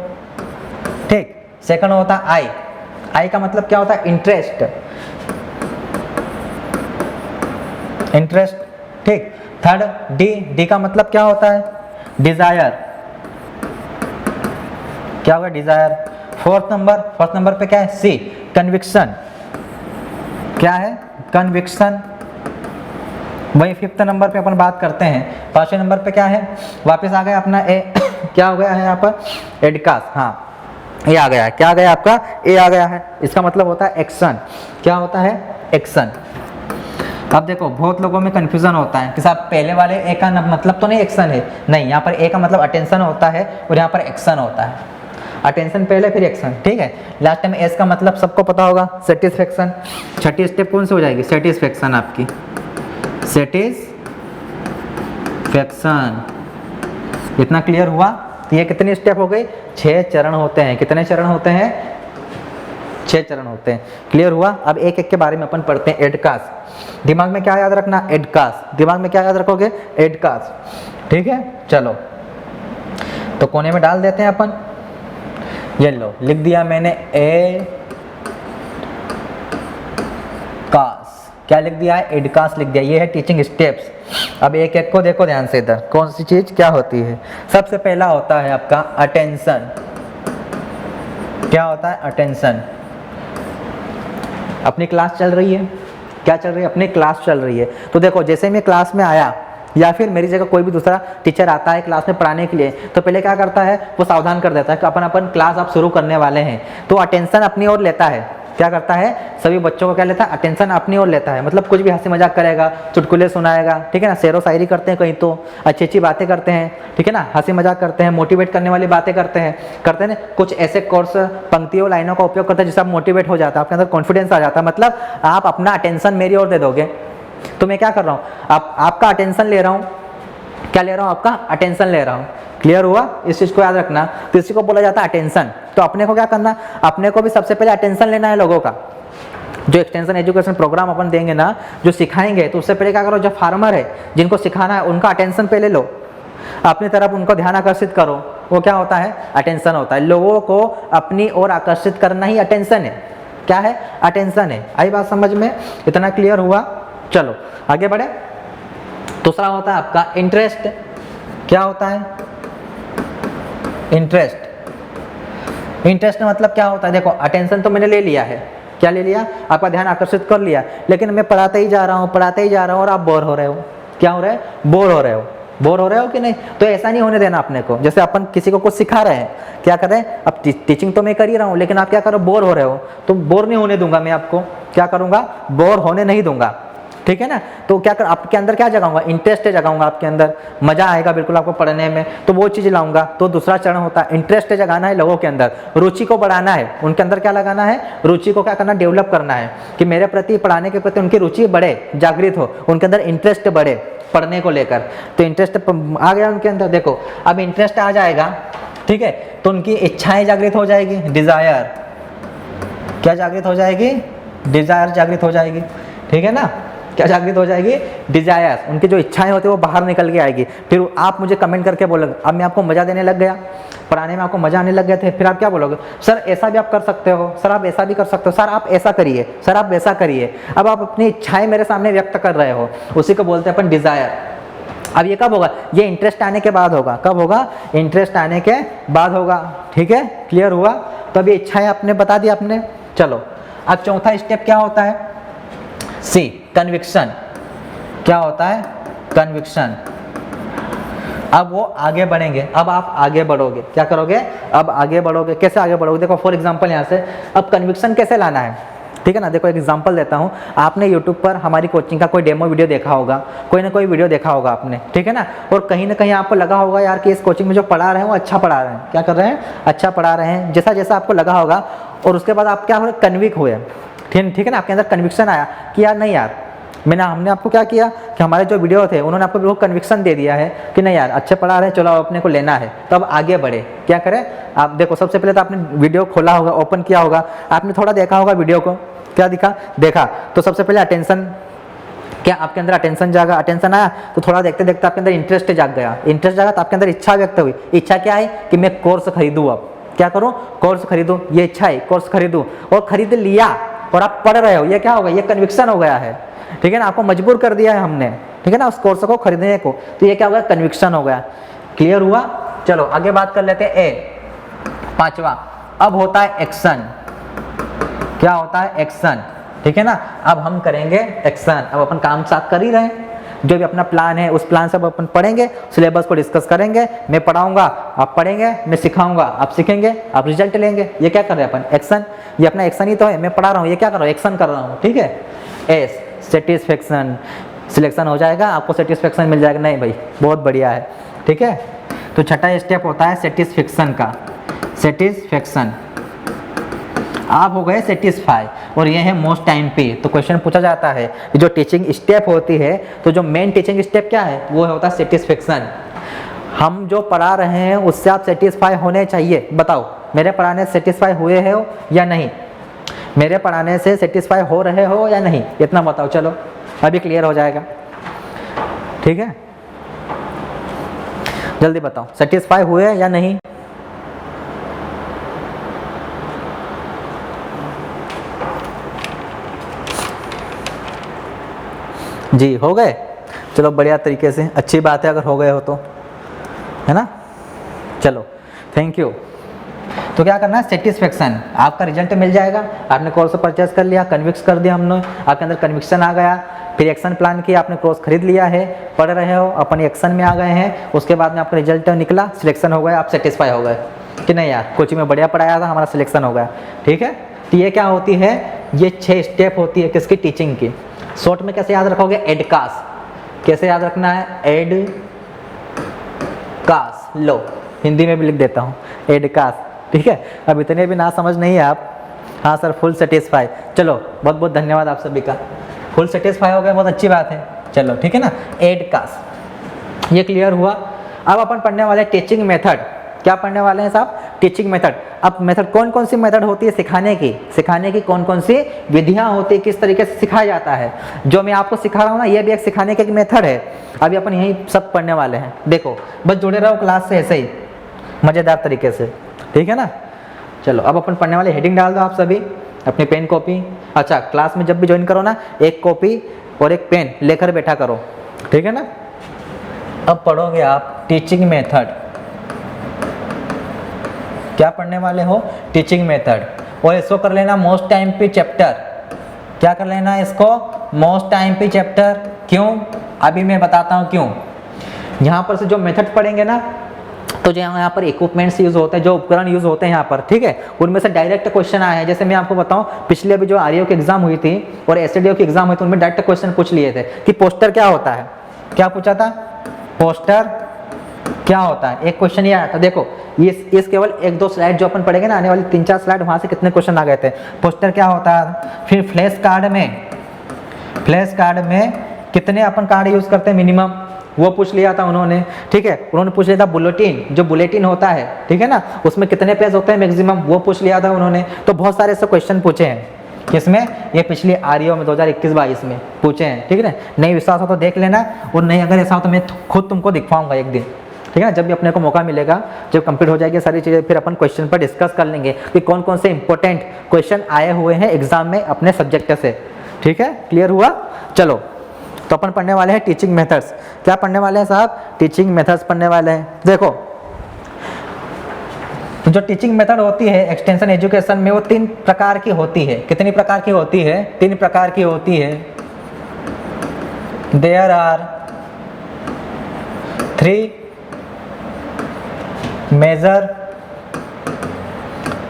ठीक, सेकंड होता है आई। आई का मतलब क्या होता है, इंटरेस्ट, इंटरेस्ट। ठीक, थर्ड डी, डी का मतलब क्या होता है, डिजायर। क्या होगा, डिजायर। फोर्थ नंबर पे क्या है, सी, कन्विक्शन। क्या है, कन्विक्शन। वही 5th नंबर पे अपन बात करते हैं। 5वें नंबर पे क्या है, वापस आ गया अपना ए। क्या हो गया है यहाँ पर, एडकास। हाँ, ए आ गया है। क्या आ गया आपका, ए आ गया है। इसका मतलब होता है एक्शन। क्या होता है, एक्शन। अब देखो बहुत लोगों में कंफ्यूजन होता है कि साहब पहले वाले ए का मतलब तो नहीं एक्शन है, नहीं, यहाँ पर ए का मतलब अटेंशन होता है और यहाँ पर एक्शन होता है। अटेंशन पहले फिर एक्शन। ठीक है, लास्ट टाइम एस का मतलब सबको पता होगा, सेटिस्फेक्शन। छठी स्टेप कौन सी हो जाएगी, सेटिस्फेक्शन आपकी, सेटिस्फेक्शन। इतना क्लियर हुआ, तो ये कितनी स्टेप हो गई, 6 चरण होते हैं। कितने चरण होते हैं, 6 चरण होते हैं। क्लियर हुआ। अब एक एक के बारे में अपन पढ़ते हैं। एडकास, दिमाग में क्या याद रखना, एडकास। दिमाग में क्या याद रखोगे, एडकास। ठीक है, चलो तो कोने में डाल देते हैं अपन। ये लो, लिख दिया मैंने ए कास। क्या लिख दिया है, एडकास लिख दिया। ये है टीचिंग स्टेप्स। अब एक एक को देखो ध्यान से, इधर कौन सी चीज क्या होती है। सबसे पहला होता है आपका अटेंशन। क्या होता है, अटेंशन। अपनी क्लास चल रही है, क्या चल रही है, अपनी क्लास चल रही है। तो देखो जैसे मैं क्लास में आया, या फिर मेरी जगह कोई भी दूसरा टीचर आता है क्लास में पढ़ाने के लिए, तो पहले क्या करता है, वो सावधान कर देता है कि अपन क्लास आप शुरू करने वाले हैं, तो अटेंशन अपनी ओर लेता है। क्या करता है, सभी बच्चों को क्या लेता है, अटेंशन अपनी ओर लेता है। मतलब कुछ भी हंसी मजाक करेगा, चुटकुले सुनाएगा, ठीक है ना, शेरो शायरी करते हैं कहीं तो, अच्छी अच्छी बातें करते हैं, ठीक है ना, हंसी मजाक करते हैं, मोटिवेट करने वाली बातें करते हैं ना, कुछ ऐसे कोर्स पंक्तियों लाइनों का उपयोग करते हैं जिससे आप मोटिवेट हो जाता है, आपके अंदर कॉन्फिडेंस आ जाता है। मतलब आप अपना अटेंशन मेरी ओर दे दोगे, तो मैं क्या कर रहा हूँ, आपका अटेंशन ले रहा हूँ, क्या ले रहा हूँ, आपका अटेंशन ले रहा हूँ। क्लियर हुआ, इस चीज को याद रखना। तो इसी को बोला जाता है अटेंशन। तो अपने को क्या करना, अपने को भी सबसे पहले अटेंशन लेना है लोगों का। जो एक्सटेंशन एजुकेशन प्रोग्राम अपन देंगे ना, जो सिखाएंगे, तो उससे पहले क्या करो, जो फार्मर है जिनको सिखाना है उनका अटेंशन पहले लो, अपनी तरफ उनको ध्यान आकर्षित करो। वो क्या होता है, अटेंशन होता है। लोगों को अपनी ओर आकर्षित करना ही अटेंशन है। क्या है, अटेंशन है। आई बात समझ में, इतना क्लियर हुआ। चलो आगे बढ़े। दूसरा होता है आपका इंटरेस्ट। क्या होता है, इंटरेस्ट। इंटरेस्ट मतलब क्या होता है, देखो अटेंशन तो मैंने ले लिया है, क्या ले लिया, आपका ध्यान आकर्षित कर लिया, लेकिन मैं पढ़ाते ही जा रहा हूँ और आप बोर हो रहे हो। क्या हो रहा है, बोर हो रहे हो। बोर हो रहे हो कि नहीं, तो ऐसा नहीं होने देना अपने को। जैसे अपन किसी को कुछ सिखा रहे हैं, क्या कर रहे हैं, अब टीचिंग तो मैं कर ही रहा हूँ, लेकिन आप क्या करो, बोर हो रहे हो, तो बोर नहीं होने दूंगा मैं आपको। क्या करूंगा, बोर होने नहीं दूंगा, ठीक है ना। तो क्या कर, आपके अंदर क्या जगाऊंगा, इंटरेस्ट जगाऊंगा, आपके अंदर मजा आएगा बिल्कुल आपको पढ़ने में, तो वो चीज लाऊंगा। तो दूसरा चरण होता है इंटरेस्ट जगाना है लोगों के अंदर, रुचि को बढ़ाना है, उनके अंदर क्या लगाना है, रुचि को क्या करना, डेवलप करना है, कि मेरे प्रति, पढ़ाने के प्रति उनकी रुचि बढ़े, जागृत हो, उनके अंदर इंटरेस्ट बढ़े पढ़ने को लेकर। तो इंटरेस्ट आ गया उनके अंदर, देखो अब इंटरेस्ट आ जाएगा, ठीक है, तो उनकी इच्छाएं जागृत हो जाएगी, डिजायर, क्या जागृत हो जाएगी, डिजायर जागृत हो जाएगी, ठीक है ना, क्या जागृत हो जाएगी, डिजायर, उनकी जो इच्छाएं होती है वो बाहर निकल के आएगी। फिर आप मुझे कमेंट करके बोलोगे, अब मैं आपको मजा देने लग गया, पढ़ाने में आपको मजा आने लग गए थे, फिर आप क्या बोलोगे, सर ऐसा भी आप कर सकते हो, सर आप ऐसा भी कर सकते हो, सर आप ऐसा करिए, सर आप वैसा करिए। अब आप अपनी इच्छाएं मेरे सामने व्यक्त कर रहे हो, उसी को बोलते हैं अपन डिजायर। अब ये कब होगा, ये इंटरेस्ट आने के बाद होगा। कब होगा, इंटरेस्ट आने के बाद होगा, ठीक है, क्लियर हुआ। तो अभी इच्छाएं आपने बता दी आपने। चलो अब चौथा स्टेप क्या होता है, सी, कन्विक्शन। क्या होता है, कन्विक्शन। अब वो आगे बढ़ेंगे, अब आप आगे बढ़ोगे, क्या करोगे, अब आगे बढ़ोगे। कैसे आगे बढ़ोगे, देखो फॉर एग्जांपल यहाँ से अब कन्विक्शन कैसे लाना है, ठीक है ना। देखो एक एग्जांपल देता हूँ, आपने यूट्यूब पर हमारी कोचिंग का कोई डेमो वीडियो देखा होगा, कोई ना कोई वीडियो देखा होगा आपने, ठीक है ना, और कहीं ना कहीं आपको लगा होगा यार कि इस कोचिंग में जो पढ़ा रहे हैं वो अच्छा पढ़ा रहे हैं, क्या कर रहे हैं, अच्छा पढ़ा रहे हैं, जैसा जैसा आपको लगा होगा। और उसके बाद आप क्या हो, कन्विक हुए, ठीक है ना, आपके अंदर कन्विक्शन आया कि यार नहीं यार, हमने आपको क्या किया कि हमारे जो वीडियो थे उन्होंने आपको बिल्कुल कन्विक्शन दे दिया है कि नहीं यार अच्छे पढ़ा रहे हैं, चलो अपने को लेना है, तो अब आगे बढ़े। क्या करें, आप देखो सबसे पहले तो आपने वीडियो खोला होगा, ओपन किया होगा, आपने थोड़ा देखा होगा वीडियो को, क्या देखा, तो सबसे पहले अटेंशन, क्या आपके अंदर अटेंशन जागा, अटेंशन आया तो थोड़ा देखते देखते आपके अंदर इंटरेस्ट जाग गया, इंटरेस्ट जागा तो आपके अंदर इच्छा व्यक्त हुई। इच्छा क्या है कि मैं कोर्स खरीदूँ, अब क्या करूँ, कोर्स खरीदूँ, ये इच्छा है, कोर्स खरीदूँ, और खरीद लिया और आप पढ़ रहे हो, ये क्या होगा, ये कन्विक्शन हो गया है, ठीक है ना, आपको मजबूर कर दिया है हमने, ठीक है ना, उस कोर्स को खरीदने को, तो ये क्या होगा, कन्विक्शन हो गया। क्लियर हुआ। चलो आगे बात कर लेते हैं ए, पांचवा। अब होता है एक्शन। क्या होता है, एक्शन, ठीक है ना। अब हम करेंगे एक्शन, अब अपन काम साथ कर ही रहे हैं, जो भी अपना प्लान है उस प्लान से अब अपन पढ़ेंगे, सिलेबस को डिस्कस करेंगे, मैं पढ़ाऊंगा आप पढ़ेंगे, मैं सिखाऊंगा आप सीखेंगे, आप रिजल्ट लेंगे। ये क्या कर रहे हैं अपन, एक्शन, ये अपना एक्शन ही तो है, मैं पढ़ा रहा हूँ, ये क्या कर रहा हूँ, एक्शन कर रहा हूँ, ठीक है। एस, सेटिस्फेक्शन, सिलेक्शन हो जाएगा, आपको सेटिस्फेक्शन मिल जाएगा, नहीं भाई बहुत बढ़िया है, ठीक है। तो छठा स्टेप होता है सेटिस्फेक्शन का, सेटिस्फेक्शन। आप हो गए सेटिस्फाई, और ये है मोस्ट टाइम पे। तो क्वेश्चन पूछा जाता है जो टीचिंग स्टेप होती है, तो जो मेन टीचिंग स्टेप क्या है, वो होता है सेटिस्फेक्शन। हम जो पढ़ा रहे हैं उससे आप सेटिस्फाई होने चाहिए। बताओ मेरे पढ़ाने से सेटिस्फाई हुए हो या नहीं, मेरे पढ़ाने से सेटिस्फाई हो रहे हो या नहीं, इतना बताओ। चलो अभी क्लियर हो जाएगा, ठीक है, जल्दी बताओ, सेटिस्फाई हुए या नहीं। जी हो गए, चलो बढ़िया तरीके से, अच्छी बात है अगर हो गए हो तो, है ना। चलो थैंक यू। तो क्या करना है, सेटिस्फेक्शन, आपका रिजल्ट मिल जाएगा, आपने कोर्स परचेस कर लिया, कन्विक्स कर दिया हमने, आपके अंदर कन्विक्शन आ गया, फिर एक्शन प्लान किया, आपने कोर्स खरीद लिया है, पढ़ रहे हो, अपने एक्शन में आ गए हैं, उसके बाद में आपका रिजल्ट निकला, सिलेक्शन हो गया, आप सेटिस्फाई हो गए कि नहीं यार कोचिंग में बढ़िया पढ़ाया था, हमारा सिलेक्शन हो गया। ठीक है, तो ये क्या होती है, ये 6 स्टेप होती है किसकी, टीचिंग की। शॉर्ट में कैसे याद रखोगे, एडकास। कैसे याद रखना है, एडकास। लो हिंदी में भी लिख देता हूँ, एडकास। ठीक है, अब इतने भी ना समझ नहीं है आप। हाँ सर फुल सेटिस्फाई, चलो बहुत बहुत धन्यवाद आप सभी का, फुल सेटिस्फाई हो गए, बहुत अच्छी बात है। चलो ठीक है ना, एडकास ये क्लियर हुआ। अब अपन पढ़ने वाले टीचिंग मेथड। क्या पढ़ने वाले हैं साहब, टीचिंग मेथड। अब मेथड कौन कौन सी मेथड होती है सिखाने की कौन कौन सी विधियां होती है, किस तरीके से सिखाया जाता है। जो मैं आपको सिखा रहा हूँ ना, ये भी एक सिखाने का एक मेथड है। अभी अपन यही सब पढ़ने वाले हैं, देखो बस जुड़े रहो क्लास से ऐसे ही मज़ेदार तरीके से, ठीक है ना। चलो अब अपन पढ़ने वाले, हेडिंग डाल दो आप सभी अपनी पेन कॉपी। अच्छा क्लास में जब भी ज्वाइन करो ना, एक कॉपी और एक पेन लेकर बैठा करो, ठीक है ना। अब पढ़ोगे आप टीचिंग मेथड। क्या पढ़ने वाले हो, टीचिंग मेथड। और इसको कर लेना मोस्ट टाइम पे चैप्टर। क्या कर लेना इसको, मोस्ट टाइम पे चैप्टर। क्यों, अभी मैं बताता हूँ क्यों। यहाँ पर से जो मेथड पढ़ेंगे ना, तो जो यहाँ पर इक्विपमेंट्स यूज होते हैं, जो उपकरण यूज होते हैं यहाँ पर, ठीक है, उनमें से डायरेक्ट क्वेश्चन आए हैं। जैसे मैं आपको बताऊं, पिछले अभी जो आरईओ की एग्जाम हुई थी और एसडीओ की एग्जाम हुई थी, उनमें डायरेक्ट क्वेश्चन पूछ लिए थे कि पोस्टर क्या होता है। क्या पूछा था, पोस्टर क्या होता है, एक क्वेश्चन ये आया था। देखो इस केवल 1-2 स्लाइड जो अपन पढ़ेंगे ना, आने वाली 3-4 स्लाइड, वहां से कितने क्वेश्चन आ गए थे। पोस्टर क्या होता है, फिर फ्लैश कार्ड में कितने अपन कार्ड यूज करते हैं मिनिमम, वो पूछ लिया था उन्होंने। ठीक है, उन्होंने पूछ लिया था बुलेटिन, जो बुलेटिन होता है, ठीक है ना, उसमें कितने पेज होते हैं मैक्सिमम, वो पूछ लिया था उन्होंने। तो बहुत सारे ऐसे क्वेश्चन पूछे हैं, किसमें, ये पिछले आरईओ में 2021-22 में पूछे हैं। ठीक है ना, नहीं विश्वास हो तो देख लेना, और नहीं अगर ऐसा हो तो मैं खुद तुमको दिखवाऊंगा एक दिन, ठीक है ना, जब भी अपने को मौका मिलेगा, जब कंप्लीट हो जाएगी सारी चीज़ें, फिर अपन क्वेश्चन पर डिस्कस कर लेंगे कि कौन कौन से इंपॉर्टेंट क्वेश्चन आए हुए हैं एग्जाम में अपने सब्जेक्ट से। ठीक है, क्लियर हुआ। चलो तो अपन पढ़ने वाले हैं टीचिंग मेथड्स। क्या पढ़ने वाले हैं साहब, टीचिंग मेथड्स पढ़ने वाले हैं। देखो तो जो टीचिंग मेथड होती है एक्सटेंशन एजुकेशन में, वो 3 प्रकार की होती है। कितनी प्रकार की होती है, 3 प्रकार की होती है। There are 3 major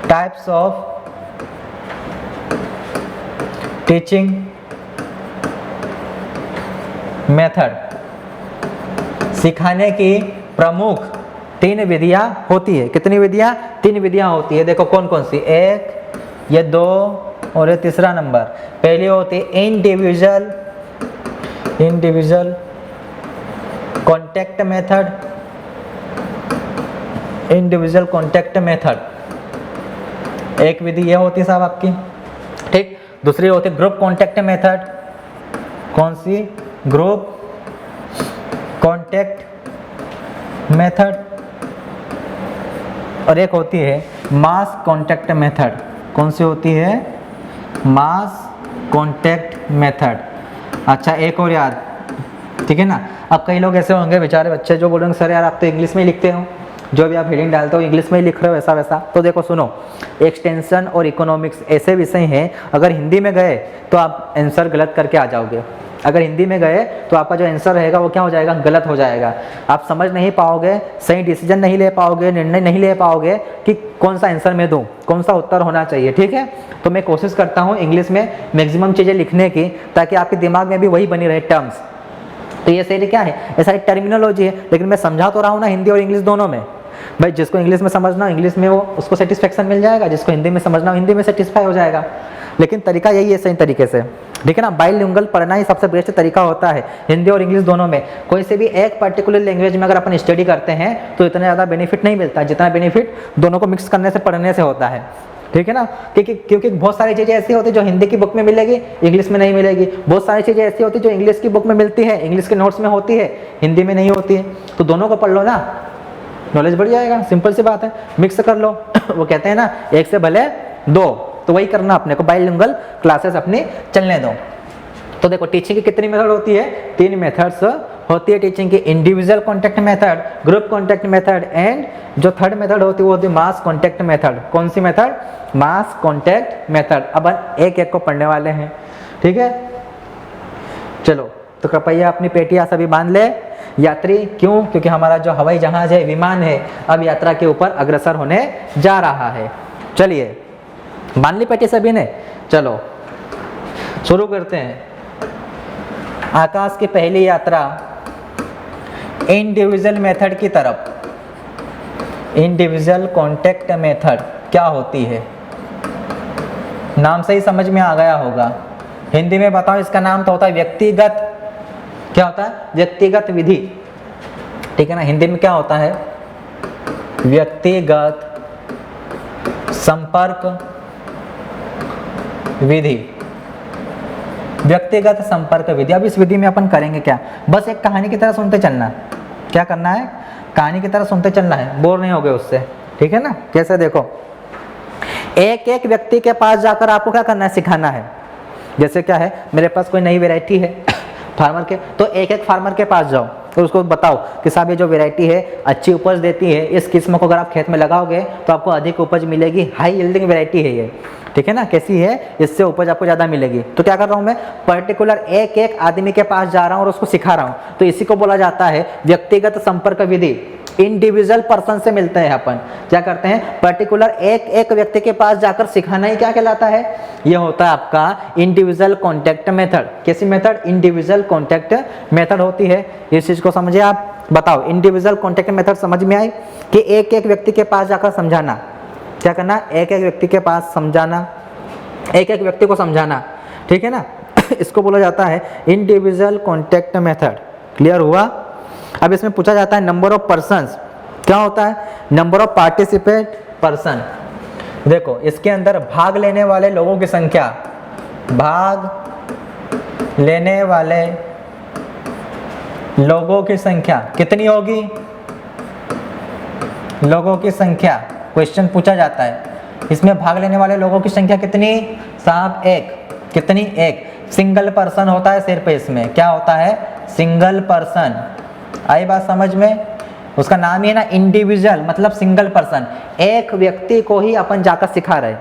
types of teaching method. सिखाने की प्रमुख 3 विधियां होती है। कितनी विधियां, 3 विधियां होती है। देखो कौन कौन सी, 1, ये 2 और ये तीसरा नंबर। पहली होती है individual contact method. Individual contact method एक विधि ये होती है साहब आपकी, ठीक। दूसरी होती है ग्रुप कॉन्टैक्ट मेथड। कौन सी, ग्रुप कॉन्टैक्ट मेथड। और एक होती है मास कॉन्टैक्ट मेथड। कौन सी होती है, मास कॉन्टैक्ट मेथड। अच्छा एक और याद, ठीक है ना। अब कई लोग ऐसे होंगे बेचारे बच्चे जो बोलेंगे सर यार आप तो इंग्लिश में ही लिखते हो, जो भी आप हेडिंग डालते हो इंग्लिश में ही लिख रहे हो ऐसा वैसा। तो देखो सुनो, एक्सटेंशन और इकोनॉमिक्स ऐसे विषय हैं, अगर हिंदी में गए तो आप आंसर गलत करके आ जाओगे। अगर हिंदी में गए तो आपका जो आंसर रहेगा वो क्या हो जाएगा, गलत हो जाएगा। आप समझ नहीं पाओगे, सही डिसीजन नहीं ले पाओगे, निर्णय नहीं ले पाओगे कि कौन सा आंसर मैं दूं, कौन सा उत्तर होना चाहिए। ठीक है, तो मैं कोशिश करता हूँ इंग्लिश में मैक्सिमम चीज़ें लिखने की, ताकि आपके दिमाग में भी वही बनी रहे टर्म्स। तो ये सही क्या है, ये सारी टर्मिनोलॉजी है, लेकिन मैं समझा तो रहा हूँ ना हिंदी और इंग्लिश दोनों में। भाई जिसको इंग्लिश में समझना हो इंग्लिश में वो उसको सेटिस्फेक्शन मिल जाएगा, जिसको हिंदी में समझना हो हिंदी में सेटिस्फाई हो जाएगा। लेकिन तरीका यही है सही तरीके से, ठीक है ना। बाइलिंगुअल पढ़ना ही सबसे बेस्ट तरीका होता है, हिंदी और इंग्लिश दोनों में। कोई से भी एक पर्टिकुलर लैंग्वेज में अगर अपन स्टडी करते हैं तो इतना ज़्यादा बेनिफिट नहीं मिलता जितना बेनिफिट दोनों को मिक्स करने से, पढ़ने से होता है। ठीक है ना, क्योंकि बहुत सारी चीज़ें ऐसी होती है जो हिंदी की बुक में मिलेगी इंग्लिश में नहीं मिलेगी। बहुत सारी चीज़ें ऐसी होती है जो इंग्लिश की बुक में मिलती है, इंग्लिश के नोट्स में होती है, हिंदी में नहीं होती है। तो दोनों को पढ़ लो ना, नॉलेज बढ़ जाएगा। सिंपल सी बात है, मिक्स कर लो। वो कहते हैं ना एक से भले 2, तो वही करना अपने को, बाइलिंगुअल क्लासेस अपनी चलने दो। तो देखो टीचिंग की कितनी मेथड होती है, 3 मेथड्स होती है टीचिंग की। Individual contact method, group contact method, and जो थर्ड मेथड होती है वो होती है मास कॉन्टैक्ट मेथड। कौन सी मेथड, मास कॉन्टैक्ट मेथड। अब एक एक को पढ़ने वाले हैं, ठीक है। चलो तो कृपया अपनी पेटियां सभी बांध ले। यात्री क्यों? क्योंकि हमारा जो हवाई जहाज है, विमान है, अब यात्रा के ऊपर अग्रसर होने जा रहा है। चलिए बांध ली पेटी सभी ने? चलो शुरू करते हैं। आकाश की पहली यात्रा इंडिविजुअल मेथड की तरफ। इंडिविजुअल कॉन्टैक्ट मेथड क्या होती है? नाम से ही समझ में आ गया होगा। हिंदी में बताओ, इसका नाम तो होता है व्यक्तिगत, क्या होता है? व्यक्तिगत विधि, ठीक है ना। हिंदी में क्या होता है? व्यक्तिगत संपर्क विधि। व्यक्तिगत संपर्क विधि। अब इस विधि में अपन करेंगे क्या? बस एक कहानी की तरह सुनते चलना। क्या करना है? कहानी की तरह सुनते चलना है, बोर नहीं होगे उससे, ठीक है ना। कैसे? देखो, एक एक व्यक्ति के पास जाकर आपको क्या करना है? सिखाना है। जैसे क्या है, मेरे पास कोई नई वैरायटी है फार्मर के, तो एक एक फार्मर के पास जाओ और उसको बताओ कि साहब ये जो वैरायटी है अच्छी उपज देती है, इस किस्म को अगर आप खेत में लगाओगे तो आपको अधिक उपज मिलेगी, हाई यील्डिंग वैरायटी है ये, ठीक है ना। कैसी है? इससे उपज आपको ज़्यादा मिलेगी। तो क्या कर रहा हूँ मैं? पर्टिकुलर एक एक आदमी के पास जा रहा हूँ और उसको सिखा रहा हूँ। तो इसी को बोला जाता है व्यक्तिगत संपर्क विधि। इंडिविजुअल पर्सन से मिलते हैं अपन, क्या करते हैं? पर्टिकुलर एक एक व्यक्ति के पास जाकर सिखाना ही क्या कहलाता है? ये होता है आपका इंडिविजुअल कॉन्टैक्ट मेथड। कैसी मेथड? इंडिविजुअल कॉन्टैक्ट मेथड होती है। इस चीज को समझिए आप। बताओ, इंडिविजुअल कॉन्टैक्ट मेथड समझ में आई कि एक एक व्यक्ति के पास जाकर समझाना। क्या करना? एक एक व्यक्ति के पास समझाना, एक एक व्यक्ति को समझाना, ठीक है ना। इसको बोला जाता है इंडिविजुअल कॉन्टैक्ट मेथड। क्लियर हुआ? अब इसमें पूछा जाता है नंबर ऑफ पर्सन्स। क्या होता है? Number of participate person. देखो, इसके अंदर भाग लेने वाले लोगों की संख्या, भाग लेने वाले लोगों की संख्या कितनी होगी? लोगों की संख्या क्वेश्चन पूछा जाता है। इसमें भाग लेने वाले लोगों की संख्या कितनी? साहब एक। कितनी? एक। सिंगल पर्सन होता है सिर्फ इसमें। क्या होता है? Single person. आई बात समझ में? उसका नाम ही है ना इंडिविजुअल, मतलब सिंगल पर्सन। एक व्यक्ति को ही अपन जाकर सिखा रहे,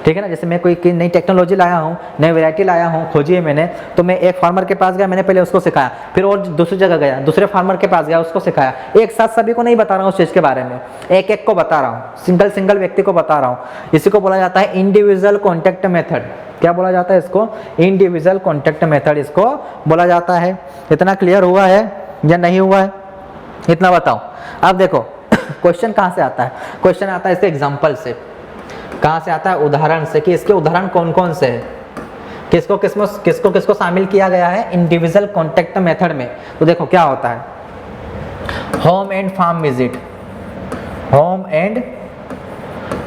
ठीक है ना। जैसे मैं कोई नई टेक्नोलॉजी लाया हूँ, नई वैरायटी लाया हूँ, खोजी है मैंने, तो मैं एक फार्मर के पास गया, मैंने पहले उसको सिखाया, फिर और दूसरी जगह गया, दूसरे फार्मर के पास गया, उसको सिखाया। एक साथ सभी को नहीं बता रहा हूँ उस चीज़ के बारे में, एक एक को बता रहा हूँ, सिंगल सिंगल व्यक्ति को बता रहा हूँ। इसी को बोला जाता है इंडिविजुअल कॉन्टैक्ट मेथड। क्या बोला जाता है इसको? इंडिविजुअल कॉन्टैक्ट मेथड इसको बोला जाता है। इतना क्लियर हुआ है या नहीं हुआ है? इतना बताओ। अब देखो क्वेश्चन कहाँ से आता है? क्वेश्चन आता है इसके एग्जाम्पल से। कहाँ से आता है? उदाहरण से, कि इसके उदाहरण कौन कौन से हैं, किसको किसको किसको किसको शामिल किया गया है इंडिविजुअल कॉन्टैक्ट मेथड में। तो देखो क्या होता है, home and farm visit. Home and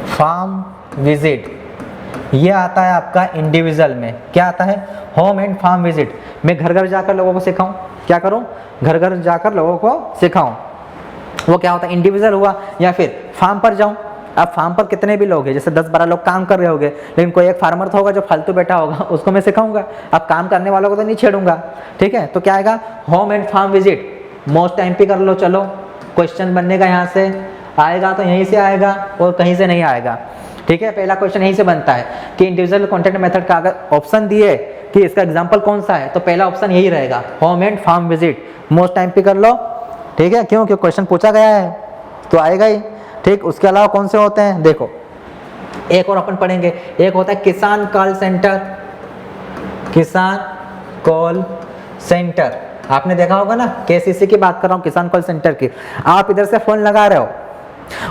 farm visit ये आता है आपका इंडिविजुअल में। क्या आता है? Home and farm visit. मैं घर घर जाकर लोगों को सिखाऊं। क्या करूं? घर घर जाकर लोगों को सिखाऊं। वो क्या होता है? इंडिविजुअल हुआ। या फिर फार्म पर जाऊं। अब फार्म पर कितने भी लोग हैं, जैसे 10-12 लोग काम कर रहे होंगे, लेकिन कोई एक फार्मर तो होगा जो फालतू बैठा होगा, उसको मैं सिखाऊंगा। अब काम करने वालों को तो नहीं छेड़ूंगा, ठीक है। तो क्या आएगा? Home and farm visit. Most time pay कर लो। चलो क्वेश्चन बनने का यहाँ से आएगा, तो यहीं से आएगा और कहीं से नहीं आएगा, ठीक है। पहला क्वेश्चन यहीं से बनता है कि इंडिविजुअल कॉन्टैक्ट मेथड का अगर ऑप्शन दिए कि इसका एग्जाम्पल कौन सा है, तो पहला ऑप्शन यही रहेगा, home and farm visit. Most time pay कर लो, ठीक है। क्यों? क्योंकि क्वेश्चन पूछा गया है तो आएगा ही, ठीक। उसके अलावा कौन से होते हैं? देखो एक और अपन पढ़ेंगे। एक होता है किसान कॉल सेंटर। किसान कॉल सेंटर आपने देखा होगा ना, केसीसी की बात कर रहा हूँ, किसान कॉल सेंटर की। आप इधर से फोन लगा रहे हो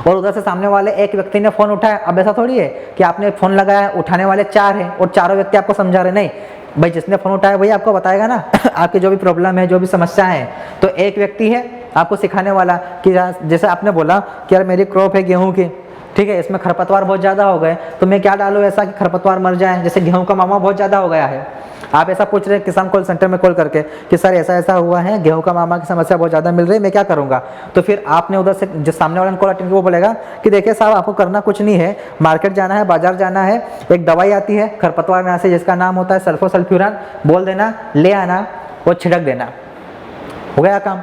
और उधर से सामने वाले एक व्यक्ति ने फोन उठाया। अब ऐसा थोड़ी है कि आपने फोन लगाया, उठाने वाले 4 हैं और चारों व्यक्ति आपको समझा रहे, नहीं भाई, जिसने फोन उठाया वही आपको बताएगा ना आपकी जो भी प्रॉब्लम है, जो भी समस्या है। तो एक व्यक्ति है आपको सिखाने वाला कि जैसे आपने बोला कि यार मेरी क्रॉप है गेहूं की, ठीक है, इसमें खरपतवार बहुत ज़्यादा हो गए, तो मैं क्या डालूँ ऐसा कि खरपतवार मर जाए। जैसे गेहूं का मामा बहुत ज़्यादा हो गया है, आप ऐसा पूछ रहे हैं किसान कॉल सेंटर में कॉल करके कि सर ऐसा ऐसा हुआ है, गेहूं का मामा की समस्या बहुत ज़्यादा मिल रही है, मैं क्या करूँगा। तो फिर आपने उधर से जो सामने वाले कॉल अटेंड, वो बोलेगा कि देखिए साहब आपको करना कुछ नहीं है, मार्केट जाना है, बाजार जाना है, एक दवाई आती है खरपतवार नाशी जिसका नाम होता है सल्फोसल्फ्यूरान, बोल देना, ले आना और छिड़क देना, हो गया काम।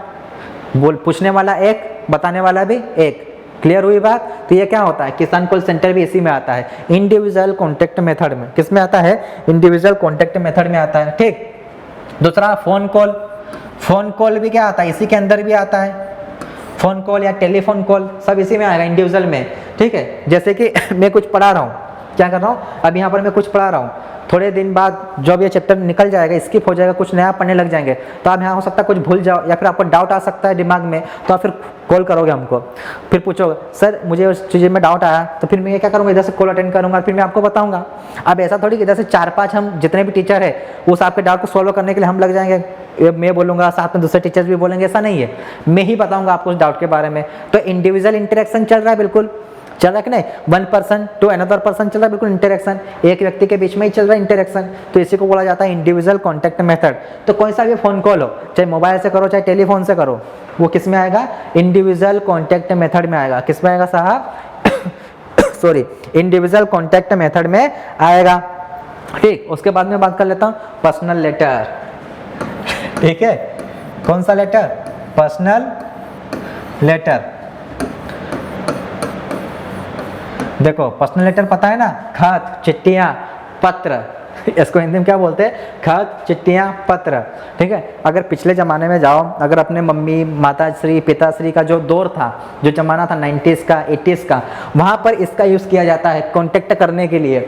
बोल पूछने वाला एक, बताने वाला भी एक। क्लियर हुई बात? तो ये क्या होता है? किसान कॉल सेंटर भी इसी में आता है, इंडिविजुअल कॉन्टैक्ट मेथड में। किस में आता है? इंडिविजुअल कॉन्टैक्ट मेथड में आता है, ठीक। दूसरा फ़ोन कॉल, फ़ोन कॉल भी क्या आता है, इसी के अंदर भी आता है। फ़ोन कॉल या टेलीफोन कॉल सब इसी में आएगा, इंडिविजुअल में, ठीक है। जैसे कि मैं कुछ पढ़ा रहा हूँ, क्या कर रहा हूँ, अब यहाँ पर मैं कुछ पढ़ा रहा हूँ, थोड़े दिन बाद जब ये चैप्टर निकल जाएगा, स्किप हो जाएगा, कुछ नया पढ़ने लग जाएंगे, तो आप यहाँ हो सकता है कुछ भूल जाओ, या फिर आपको डाउट आ सकता है दिमाग में, तो आप फिर कॉल करोगे हमको, फिर पूछोगे सर मुझे उस चीज़ में डाउट आया, तो फिर मैं क्या करूँगा, इधर से कॉल अटेंड करूँगा, फिर मैं आपको बताऊँगा। अब ऐसा थोड़ी कि इधर से 4-5 हम जितने भी टीचर है उस आपके डाउट को सॉल्व करने के लिए हम लग जाएंगे, मैं बोलूँगा साथ में दूसरे टीचर्स भी बोलेंगे, ऐसा नहीं है, मैं ही बताऊँगा आपको उस डाउट के बारे में। तो इंडिविजुअल इंटरेक्शन चल रहा है, बिल्कुल चल रहा है कि नहीं, one person to another person चल रहा है, बिल्कुल इंटरेक्शन, एक व्यक्ति के बीच में ही चल रहा है इंटरेक्शन, तो इसी को बोला जाता है इंडिविजुअल कॉन्टैक्ट मेथड। तो कोई सा भी फ़ोन कॉल हो, चाहे मोबाइल से करो चाहे टेलीफोन से करो, वो किस में आएगा, इंडिविजुअल कॉन्टैक्ट मेथड में आएगा। किस में आएगा साहब, सॉरी, इंडिविजुअल कॉन्टैक्ट मेथड में आएगा, ठीक। उसके बाद में बात कर लेता हूँ पर्सनल लेटर, ठीक है। कौन सा लेटर, पर्सनल लेटर। देखो पर्सनल लेटर पता है ना, खत, चिट्ठियाँ, पत्र, इसको हिंदी में क्या बोलते हैं, खत, चिट्ठियाँ, पत्र, ठीक है। अगर पिछले ज़माने में जाओ, अगर अपने मम्मी माताश्री पिताश्री का जो दौर था, जो ज़माना था 90s का 80s का, वहाँ पर इसका यूज़ किया जाता है कॉन्टेक्ट करने के लिए,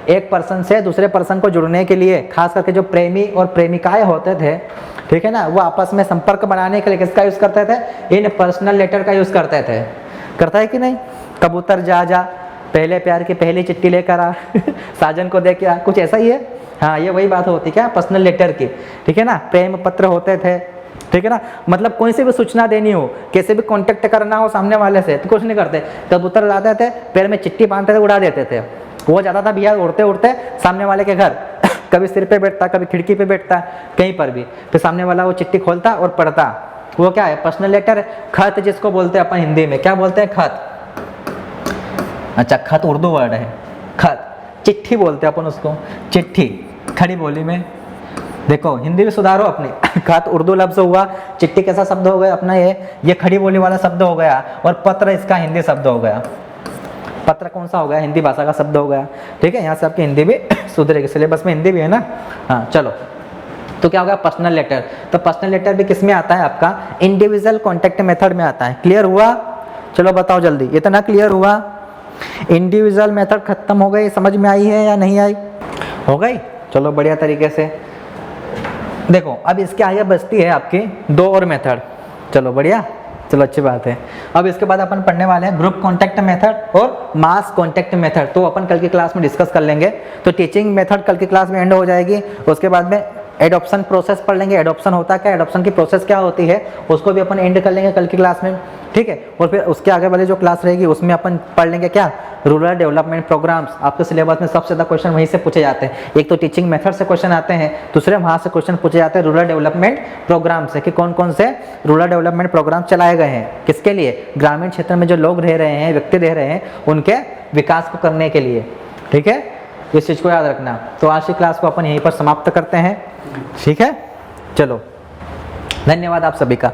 एक पर्सन से दूसरे पर्सन को जुड़ने के लिए, खास करके जो प्रेमी और प्रेमिकाएँ होते थे, ठीक है ना, वो आपस में संपर्क बनाने के लिए किसका यूज़ करते थे, इन पर्सनल लेटर का यूज़ करते थे। करता है कि नहीं, कबूतर जा जा, पहले प्यार की पहली चिट्ठी लेकर आ, साजन को दे के आ, कुछ ऐसा ही है। हाँ, ये वही बात होती क्या, पर्सनल लेटर की, ठीक है ना। प्रेम पत्र होते थे, ठीक है ना, मतलब कोई से भी सूचना देनी हो, कैसे भी कांटेक्ट करना हो सामने वाले से, तो कुछ नहीं करते, कबूतर लाते थे, पैर में चिट्ठी बांधते थे, उड़ा देते थे, वो जाता था भैया उड़ते उड़ते सामने वाले के घर, कभी सिर पे बैठता, कभी खिड़की पे बैठता, कहीं पर भी, फिर सामने वाला वो चिट्ठी खोलता और पढ़ता। वो क्या है, पर्सनल लेटर, खत जिसको बोलते हैं अपन हिंदी में, क्या बोलते हैं, खत। अच्छा, खत उर्दू वर्ड है, खत, चिट्ठी बोलते हैं अपन उसको, चिट्ठी खड़ी बोली में। देखो हिंदी भी सुधारो अपनी, खत उर्दू लफ्ज हुआ, चिट्ठी कैसा शब्द हो गया अपना, ये खड़ी बोली वाला शब्द हो गया, और पत्र इसका हिंदी शब्द हो गया। पत्र कौन सा हो गया, हिंदी भाषा का शब्द हो गया, ठीक है। यहाँ से आपकी हिंदी भी सुधरेगी, सिलेबस में हिंदी भी है ना। हाँ चलो, तो क्या होगा, पर्सनल लेटर। तो पर्सनल लेटर भी किस में आता है आपका, इंडिविजुअल कॉन्टैक्ट मेथड में आता है। क्लियर हुआ, चलो बताओ जल्दी, इतना क्लियर हुआ, इंडिविजुअल मेथड खत्म हो गई, समझ में आई है या नहीं आई, हो गई, चलो बढ़िया तरीके से। देखो अब इसके आगे बचती है आपकी 2 और मेथड, चलो बढ़िया, चलो अच्छी बात है। अब इसके बाद अपन पढ़ने वाले हैं ग्रुप कॉन्टैक्ट मेथड और मास कॉन्टैक्ट मेथड, तो अपन कल की क्लास में डिस्कस कर लेंगे। तो टीचिंग मेथड कल की क्लास में एंड हो जाएगी, उसके बाद में एडॉप्शन प्रोसेस पढ़ लेंगे, एडॉप्शन होता क्या, एडॉप्शन की प्रोसेस क्या होती है, उसको भी अपन एंड कर लेंगे कल की क्लास में, ठीक है। और फिर उसके आगे वाली जो क्लास रहेगी उसमें अपन पढ़ लेंगे क्या, रूरल डेवलपमेंट प्रोग्राम्स। आपके सिलेबस में सबसे ज़्यादा क्वेश्चन वहीं से पूछे जाते हैं, एक तो टीचिंग मेथड से क्वेश्चन आते हैं, दूसरे वहाँ से क्वेश्चन पूछे जाते हैं रूरल डेवलपमेंट प्रोग्राम से, कि कौन कौन से रूरल डेवलपमेंट प्रोग्राम चलाए गए हैं, किसके लिए, ग्रामीण क्षेत्र में जो लोग रह रहे हैं, व्यक्ति रह रहे हैं, उनके विकास को करने के लिए, ठीक है। इस चीज़ को याद रखना। तो आज की क्लास को अपन यहीं पर समाप्त करते हैं, ठीक है। चलो, धन्यवाद आप सभी का।